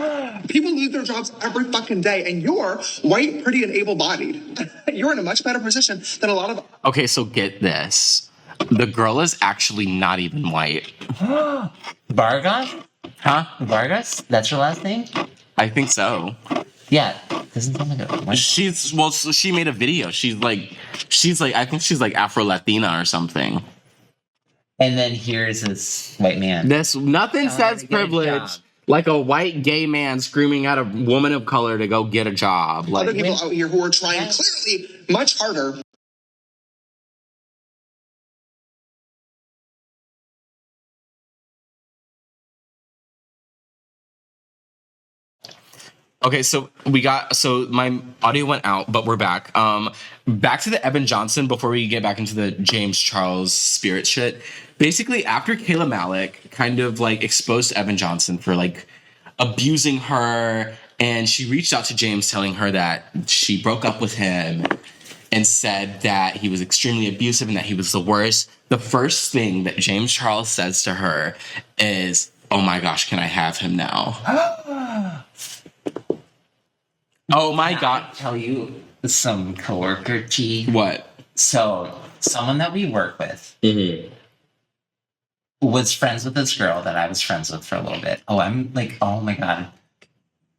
People lose their jobs every fucking day. And you're white, pretty, and able-bodied. You're in a much better position than a lot of... Okay, so get this. The girl is actually not even white. Vargas? Huh? Vargas? That's your last name? I think so. Yeah. Doesn't sound like a white. So she made a video. She's like I think she's like Afro Latina or something. And then here's this white man. Nothing says to get a privilege job. like a white gay man screaming at a woman of color to go get a job. Other Like, people out here who are trying clearly much harder. okay, so my audio went out, but we're back. Back to the Evan Johnson before we get back into the James Charles Spirit shit. Basically, after Kayla Malik kind of like exposed Evan Johnson for like abusing her, and she reached out to James telling her that she broke up with him and said that he was extremely abusive and that he was the worst. The first thing that James Charles says to her is, "Oh my gosh, can I have him now?" Oh my God. I'll tell you some coworker tea. What? So, someone that we work with was friends with this girl that I was friends with for a little bit. Oh, I'm like, oh my God.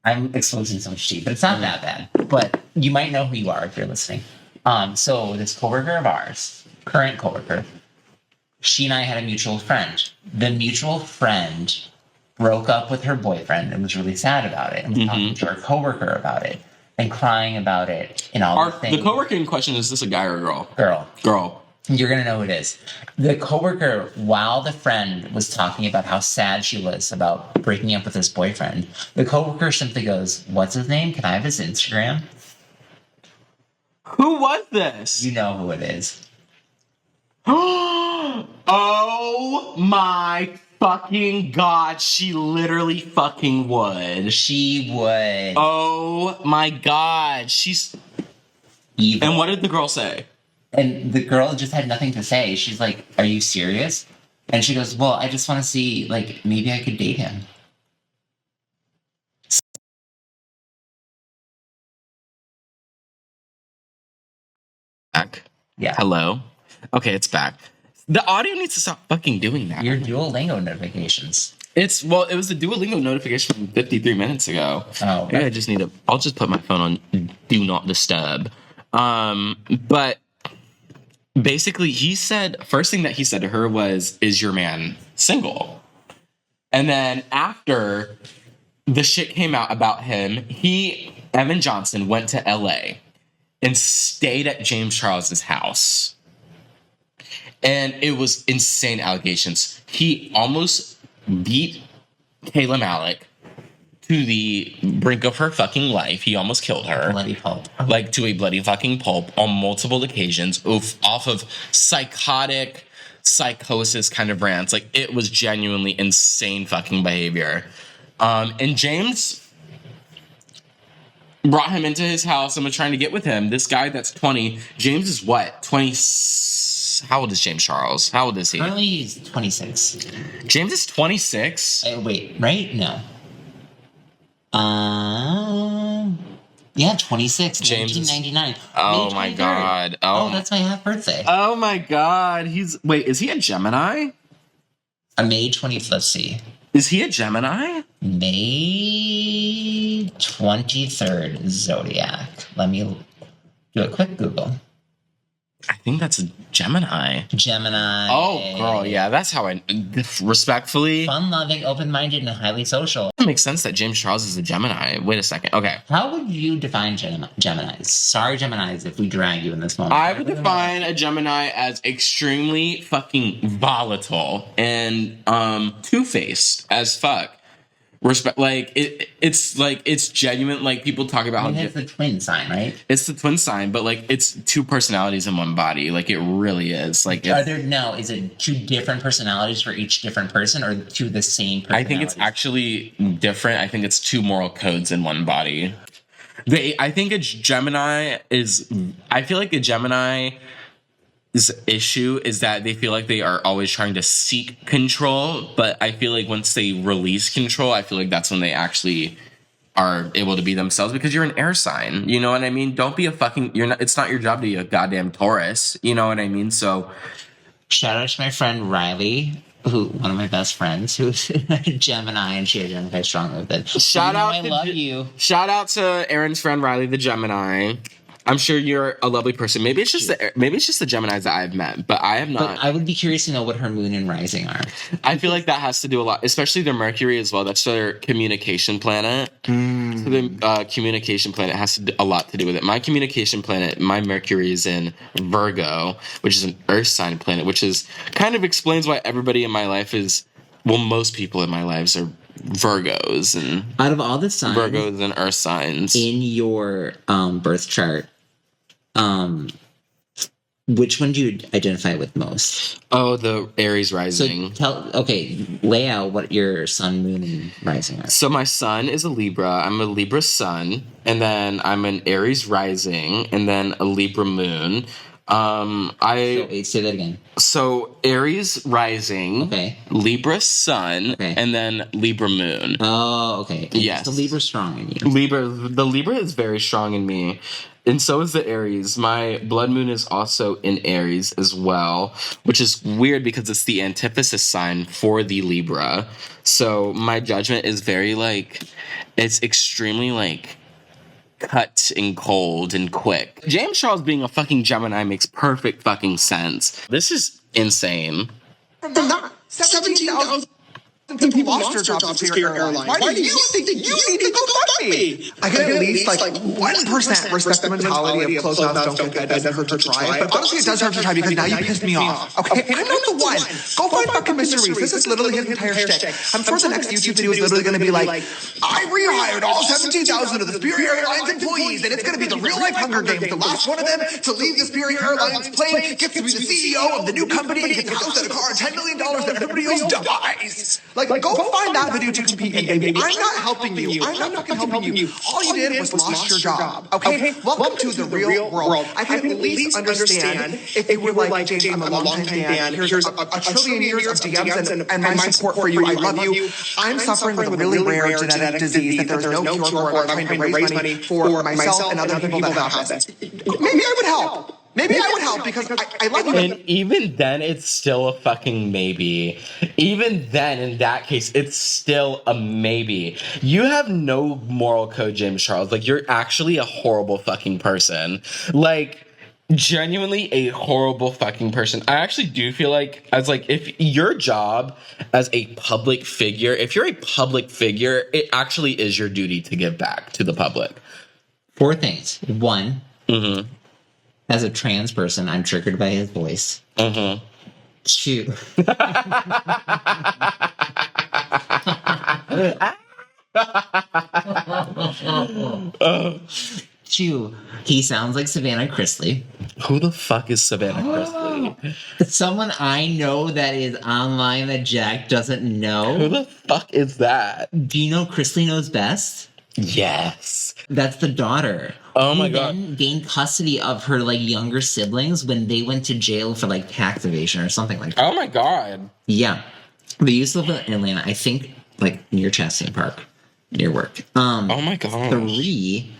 I'm exposing so much tea, but it's not that bad. But you might know who you are if you're listening. So this coworker of ours, current coworker, she and I had a mutual friend. The mutual friend broke up with her boyfriend and was really sad about it, and was talking to her coworker about it and crying about it and all the things. The coworker in question, is this a guy or a girl? Girl. Girl. You're gonna know who it is. The coworker, while the friend was talking about how sad she was about breaking up with his boyfriend, the coworker simply goes, "What's his name? Can I have his Instagram?" Who was this? You know who it is. Oh my fucking God, she literally fucking would. She would. Oh my God, she's Evil. And what did the girl say? And the girl just had nothing to say. She's like, "Are you serious?" And she goes, "Well, I just want to see, like, maybe I could date him." Back. Yeah. Hello. Okay, it's back. The audio needs to stop fucking doing that. Your Duolingo notifications. It was the Duolingo notification from 53 minutes ago. Oh, Maybe I just need I'll just put my phone on do not disturb. But basically first thing that he said to her was, "Is your man single?" And then after the shit came out about him, Evan Johnson went to LA and stayed at James Charles's house. And it was insane allegations. He almost beat Kayla Malik to the brink of her fucking life. He almost killed her. Bloody pulp. Like to a bloody fucking pulp on multiple occasions off of psychosis kind of rants. Like, it was genuinely insane fucking behavior. And James brought him into his house and was trying to get with him. This guy that's 20. James is what? 20. How old is James Charles? How old is he? Currently, he's 26. James is 26. Wait, right? No. Yeah, 26. James is- 1999. Oh May my 23rd. God. Oh, that's my half birthday. Oh my God. Wait, is he a Gemini? May 20th. Let's see. Is he a Gemini? May 23rd, Zodiac. Let me do a quick Google. I think that's a Gemini. Gemini. Oh, girl, yeah, that's how I respectfully. Fun-loving, open-minded, and highly social. It makes sense that James Charles is a Gemini. Wait a second. Okay. How would you define Geminis? Sorry, Geminis, if we drag you in this moment. I would define a Gemini as extremely fucking volatile and two-faced as fuck. Respect, like it's genuine. Like people talk about I mean, how it's the twin sign, right? it's the twin sign, but like it's two personalities in one body. Like it really is. Like Is it two different personalities for each different person, or two the same I personalities? think it's actually different. I think it's two moral codes in one body. I think a Gemini is. I feel like a Gemini. Issue is that they feel like they are always trying to seek control, but I feel like once they release control, I feel like that's when they actually are able to be themselves, because you're an air sign. You know what I mean? Don't be a fucking. You're not. It's not your job to be a goddamn Taurus. You know what I mean? So, shout out to my friend Riley, one of my best friends, who's a Gemini, and she identifies strongly with it. Shout out I to love you. Shout out to Erin's friend Riley, the Gemini. I'm sure you're a lovely person. Maybe it's just the Geminis that I've met, but I have not. But I would be curious to know what her moon and rising are. I feel like that has to do a lot, especially their Mercury as well. That's their communication planet. So the communication planet has a lot to do with it. My communication planet, my Mercury is in Virgo, which is an Earth sign planet, which is kind of explains why everybody in my life is, well, most people in my lives are Virgos, and out of all the signs, Virgos and Earth signs in your birth chart, which one do you identify with most? Oh, the Aries rising. So lay out what your sun, moon, and rising are. So my sun is a Libra. I'm a Libra sun, and then I'm an Aries rising, and then a Libra moon. Say that again. So Aries rising, okay, Libra sun, okay, and then Libra moon. Oh, okay. And yes, the Libra strong in you. The Libra is very strong in me, and so is the Aries. My blood moon is also in Aries as well, which is weird because it's the antithesis sign for the Libra. So my judgment is very it's extremely cut and cold and quick. James Charles being a fucking Gemini makes perfect fucking sense. This is insane. 17,000 people lost their jobs at Spirit Airlines. Why do you think that you need to go fund me? I can at least 1% respect the mentality of closed mouths don't get fed. Doesn't hurt to try. But honestly, it does hurt to try because now you pissed me off. Okay, I'm not the one. Go find fucking Mr. Reese. This is literally his entire shtick. I'm sure the next YouTube video is literally going to be like, I rehired all 17,000 of the Spirit Airlines employees, and it's going to be the real life Hunger Games. The last one of them to leave the Spirit Airlines plane gets to be the CEO of the new company and gets a house and a car and $10 million that everybody else dies. Go find that video to compete in, baby. I'm not helping you. I'm not fucking helping you. All you did was lost your job. Okay? Welcome to the real world. I can at least understand if you were like, James, I'm a longtime fan. Here's a trillion years of DMs and my support for you. I love you. I'm suffering with a really rare genetic disease that there's no cure for, and I'm trying to raise money for myself and other people that have this. Maybe I would help. Maybe I would help because I love you. And even then, it's still a fucking maybe. Even then, in that case, it's still a maybe. You have no moral code, James Charles. You're actually a horrible fucking person. Genuinely a horrible fucking person. I actually do feel if your job as a public figure, if you're a public figure, it actually is your duty to give back to the public. 4 things. 1, as a trans person, I'm triggered by his voice. 2. 2, he sounds like Savannah Chrisley. Who the fuck is Savannah Chrisley? Someone I know that is online that Jack doesn't Who know. the fuck is that? Do you know Chrisley Knows Best? Yes. That's the daughter. Oh my who God. Then gained custody of her like younger siblings when they went to jail for like tax evasion or something like that. Oh my God. Yeah, they used to live in Atlanta. I think like near Chastain Park, near work. Oh my God. 3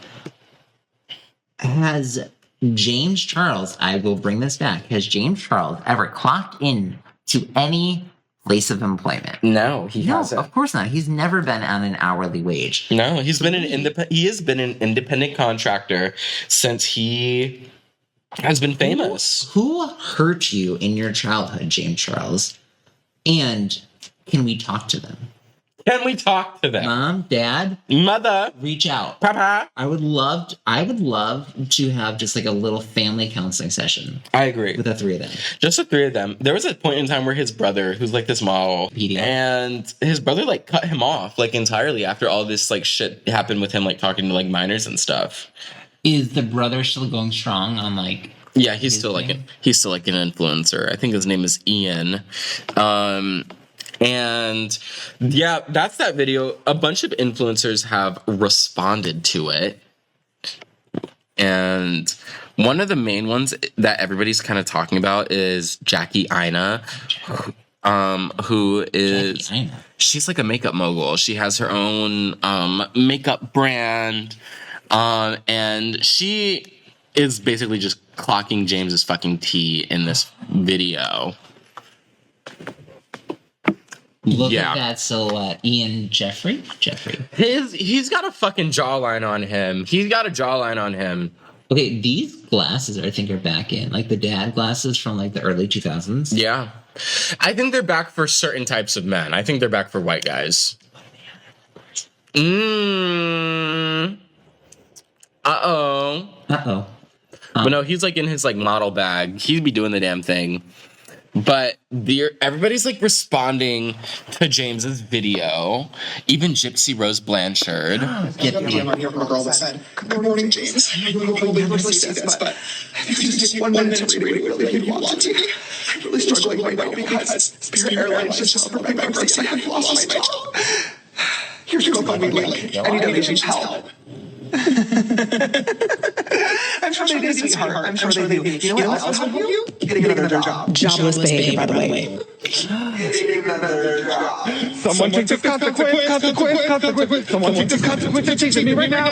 has James Charles. I will bring this back. Has James Charles ever clocked in to any place of employment? No, he No, hasn't. of course not. He's never been on an hourly wage. No, he has been an independent contractor since he has been famous. Who hurt you in your childhood, James Charles? And can we talk to them? Can we talk to them? Mom, Dad, Mother, reach out. Papa. I would love to have just like a little family counseling session I agree. with the 3 of them. Just the 3 of them. There was a point in time where his brother, who's like this model, PD. and his brother like cut him off like entirely after all this like shit happened with him like talking to like minors and stuff. Is the brother still going strong on like? Yeah, he's still like an influencer. I think his name is Ian. And yeah, that's that video. A bunch of influencers have responded to it. And one of the main ones that everybody's kind of talking about is Jackie Aina, who is Jackie Aina. She's like a makeup mogul. She has her own makeup brand. And she is basically just clocking James's fucking tea in this video. Look Yeah. at that silhouette. Ian Jeffrey? He's got a fucking jawline on him. He's got a jawline on him. Okay, these glasses I think are back in. Like the dad glasses from like the early 2000s. Yeah. I think they're back for certain types of men. I think they're back for white guys. Uh-oh. Uh-oh. But no, he's like in his like model bag. He'd be doing the damn thing. But everybody's like responding to James's video. Even Gypsy Rose Blanchard. Get the girl that said, "Good morning, James. I know you'll probably never see this, but if you could just take 1 minute to read it really if you want to. I'm really struggling right now because Spirit Airlines just suffered my bankruptcy. I've lost my job. Here's your GoFundMe link. Any donations help." I'm sure they do, sweetheart. I'm sure they do. You know what else will help you? Getting another job. Jobless behavior, by the way. Getting another job. Someone take the consequence. Someone take the consequence of chasing me right now.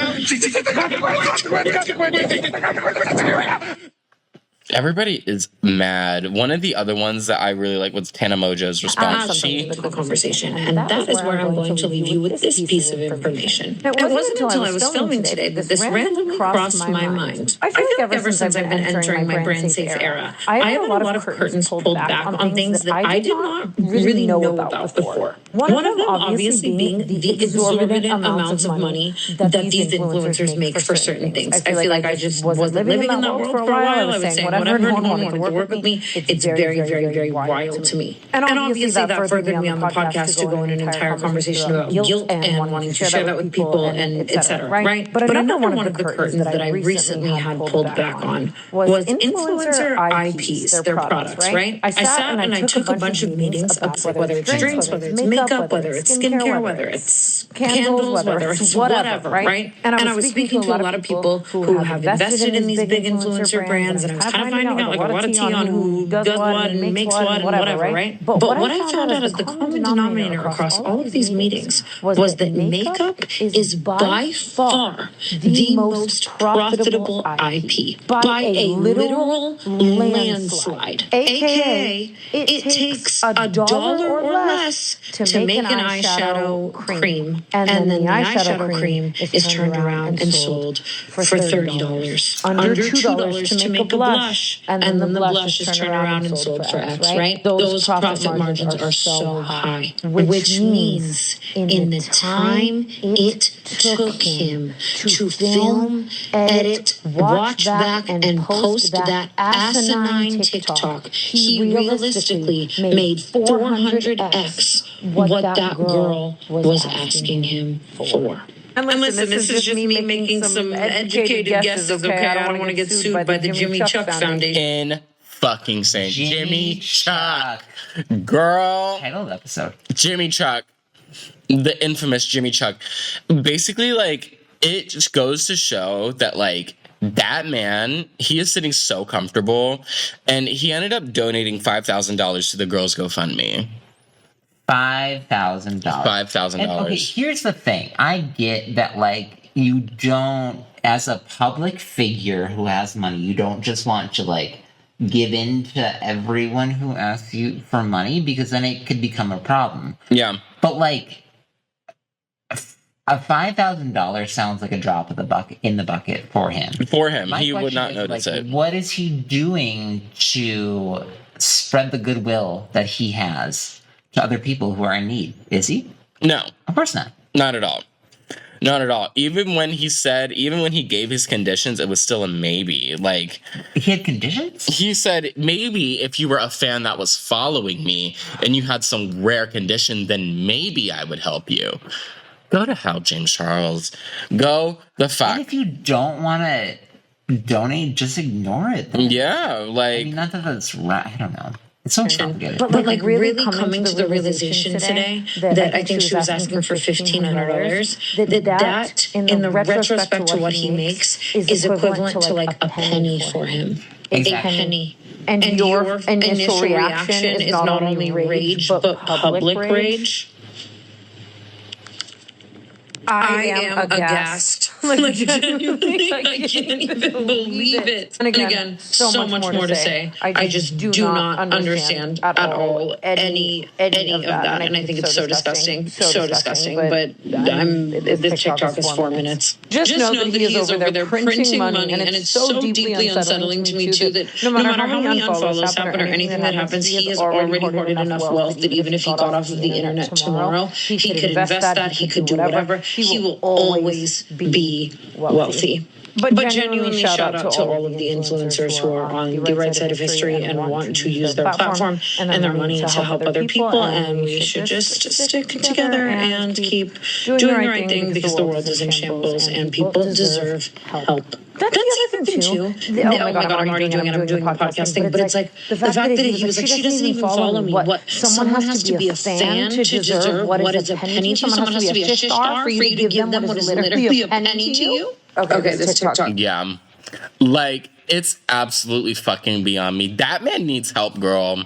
Everybody is mad. One of the other ones that I really like was Tana Mojo's response. The conversation, and that is where I'm going to leave you with this piece of information. It wasn't until I was filming today that this randomly crossed my mind. I feel like ever since I've been entering my brand safe era, I had a lot of curtains pulled back on things that I did not really know about before. One of them obviously being the exorbitant amounts of money that these influencers make for certain things. I feel like I just wasn't living in that world for a while. I was saying whatever anyone wanted to work with me, it's very, very, very wild to me. And obviously that furthered me on the podcast to go in an entire conversation about guilt and wanting to share that with people and et cetera, right? But another one of the curtains that I recently had pulled back on was influencer IPs, their products, right? I sat and I took a bunch of meetings about whether it's drinks, whether it's makeup, whether it's skincare, whether it's candles, whether it's whatever, right? And I was speaking to a lot of people who have invested in these big influencer brands, and I was kind of finding out like a lot of tea on who does what and makes what and whatever, right? But what I found out is the common denominator across all of these meetings was that makeup is by far the most profitable IP by a literal landslide. AKA, it takes $1 or less to make an eyeshadow cream, and then the eyeshadow cream is turned around and sold for $30. Under $2 to make a blush, and then the blush is turned around and sold for X, right? Those profit margins are so high, which means in the time it took him to film, edit, watch back, and post that asinine TikTok, he realistically made 400x what that girl was asking him for. And listen, this is just me making some educated guesses, okay? I don't want to get sued by the Jimmy Chuck Foundation. In fucking saying Jimmy Chuck. Girl. Title of the episode. Jimmy Chuck. The infamous Jimmy Chuck. Basically, like, it just goes to show that, like, that man, he is sitting so comfortable, and he ended up donating $5,000 to the girls' GoFundMe. $5,000. $5,000. Okay, here's the thing. I get that, like, you don't, as a public figure who has money, you don't just want to, like, give in to everyone who asks you for money, because then it could become a problem. Yeah. But, like, a $5,000 sounds like a drop of the bucket in the bucket for him. For him, My he would question not is, notice like, it. What is he doing to spread the goodwill that he has to other people who are in need? Is he? No, Of course not. not at all. Not at all. Even when he gave his conditions, it was still a maybe. Like, He had conditions? he said, maybe if you were a fan that was following me and you had some rare condition, then maybe I would help you. Go to hell, James Charles. Go the And fuck. if you don't want to donate, just ignore it. Then. Yeah, I like, mean, not that that's right. I don't know. It's so complicated. But like really coming to the realization today that I think she was asking for $1,500, that in the retrospect to what he makes is equivalent to like a penny for him. Exactly. A penny. And your initial reaction is not only rage, but public rage. I am aghast. Like, genuinely, I can't even believe it. And again, so much more to say. I just do not understand at all any of that. And I think it's so disgusting. So disgusting. But this TikTok is 4 minutes. Just know that he is over there printing money. And it's so deeply unsettling to me, too, that no matter how many unfollows happen or anything that happens, he has already hoarded enough wealth that even if he got off of the internet tomorrow, he could invest that, he could do whatever. He will always be wealthy. But genuinely shout out to all of the influencers who are on the right side of history and want to use their platform and their money to help other people. And we should just stick together and keep doing the right thing, because the world is in shambles and people deserve help. That's the other thing too. Oh my god, I'm already doing it. I'm doing the podcast thing. But it's like the fact that he was like, she doesn't even follow me. What? Someone has to be a fan to deserve what is a penny to you. Someone has to be a shish star for you to give them what is literally a penny to you. Okay, this TikTok. yeah. Like, it's absolutely fucking beyond me. That man needs help, girl.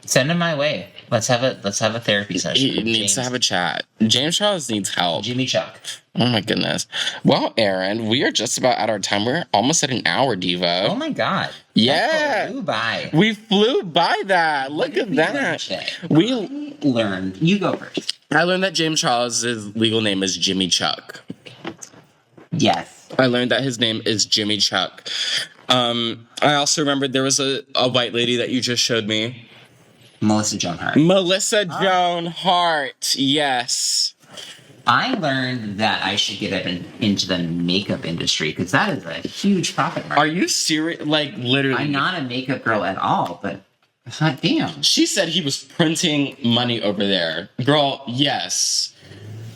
Send him my way. Let's have a therapy session. He needs to have a chat. James Charles needs help. Jimmy Chuck. Oh my goodness. Well, Arin, we are just about at our time. We're almost at an hour, Devo. Oh my god. Yeah. That flew by. We flew by that. Look at that. We learned. You go first. I learned that James Charles' legal name is Jimmy Chuck. Yes. I learned that his name is Jimmy Chuck. I also remembered there was a white lady that you just showed me. Melissa Joan Hart. Melissa Joan Hart. Yes. I learned that I should get into the makeup industry, because that is a huge profit market. Are you serious? Like, literally. I'm not a makeup girl at all, but hot damn. She said he was printing money over there. Girl, yes.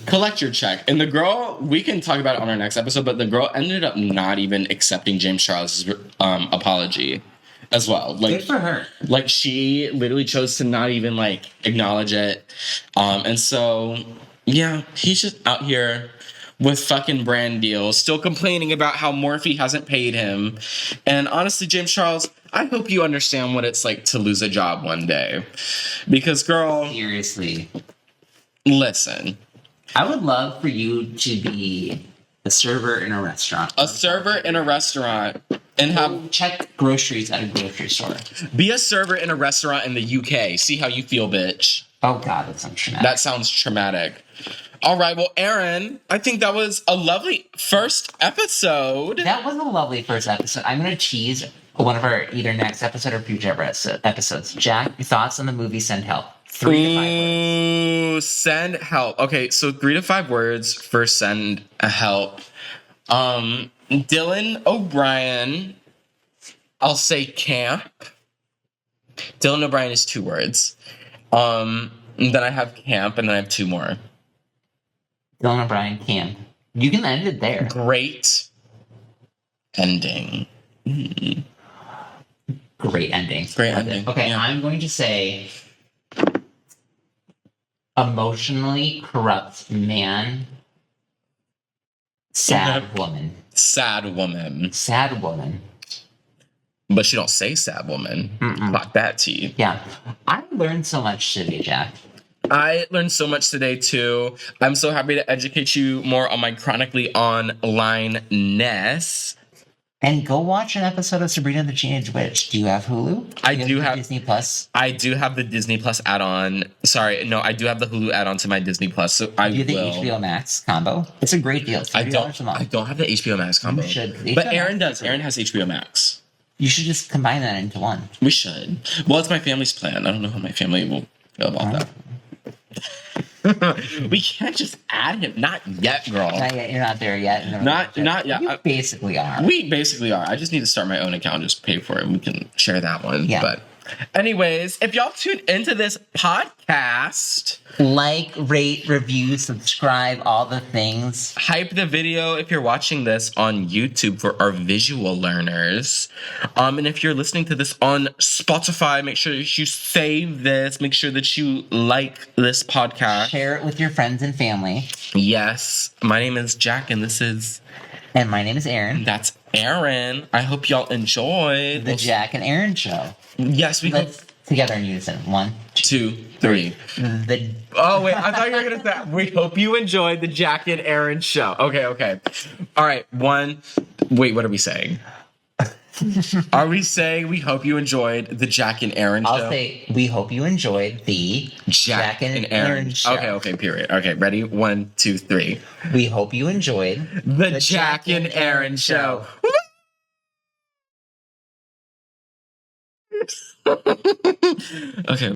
Collect your check. And the girl, we can talk about it on our next episode, but the girl ended up not even accepting James Charles' apology as well. Like, good for her. Like, she literally chose to not even, like, acknowledge it. And so, yeah, he's just out here with fucking brand deals, still complaining about how Morphe hasn't paid him. And honestly, James Charles, I hope you understand what it's like to lose a job one day. Because, girl... Seriously. Listen. I would love for you to be a server in a restaurant. A server in a restaurant. And have check groceries at a grocery store. Be a server in a restaurant in the UK. See how you feel, bitch. Oh, God, that sounds traumatic. That sounds traumatic. All right, well, Arin, I think that was a lovely first episode. That was a lovely first episode. I'm going to tease one of our either next episode or future episodes. Jack, your thoughts on the movie Send Help? 3 to 5 words. Send help. Okay, so 3 to 5 words for send help. Dylan O'Brien, I'll say camp. Dylan O'Brien is 2 words. Then I have camp, and then I have 2 more. Dylan O'Brien, camp. You can end it there. Great ending. Great ending. Great ending. Okay, yeah. I'm going to say emotionally corrupt man, sad woman. Sad woman. Sad woman. But she don't say sad woman. Clock that T. Yeah. I learned so much today, Jack. I learned so much today too. I'm so happy to educate you more on my chronically online-ness. And go watch an episode of Sabrina the Teenage Witch. Do you have Hulu? I do have Disney Plus. I do have the Disney Plus add-on. Sorry, no, I do have the Hulu add-on to my Disney Plus. So I Do you will. have the HBO Max combo? It's a great deal. It's I $30 a month. don't have the HBO Max combo. You should. But HBO Arin Max does. Arin has HBO Max. You should just combine that into one. We should. Well, it's my family's plan. I don't know how my family will feel about that. We can't just add him. Not yet, girl. Not yet. You're not there yet. Not yet. You basically are. We basically are. I just need to start my own account and just pay for it. And we can share that one. Yeah. But anyways, if y'all tune into this podcast, like, rate, review, subscribe, all the things. hype the video if you're watching this on YouTube for our visual learners. And if you're listening to this on Spotify, make sure that you save this. Make sure that you like this podcast. Share it with your friends and family. Yes. My name is Jack, and this is... And my name is Arin. That's Arin. I hope y'all enjoyed The Jack and Arin Show. Yes, we Let's together in unison. 1, 2, 3. Oh wait, I thought you were gonna say. We hope you enjoyed the Jack and Arin show. Okay. All right, 1. Wait, what are we saying? Are we saying we hope you enjoyed the Jack and Arin show? I'll say we hope you enjoyed the Jack and Arin show. Okay, period. Okay, ready? 1, 2, 3. We hope you enjoyed the Jack and Arin show. Okay.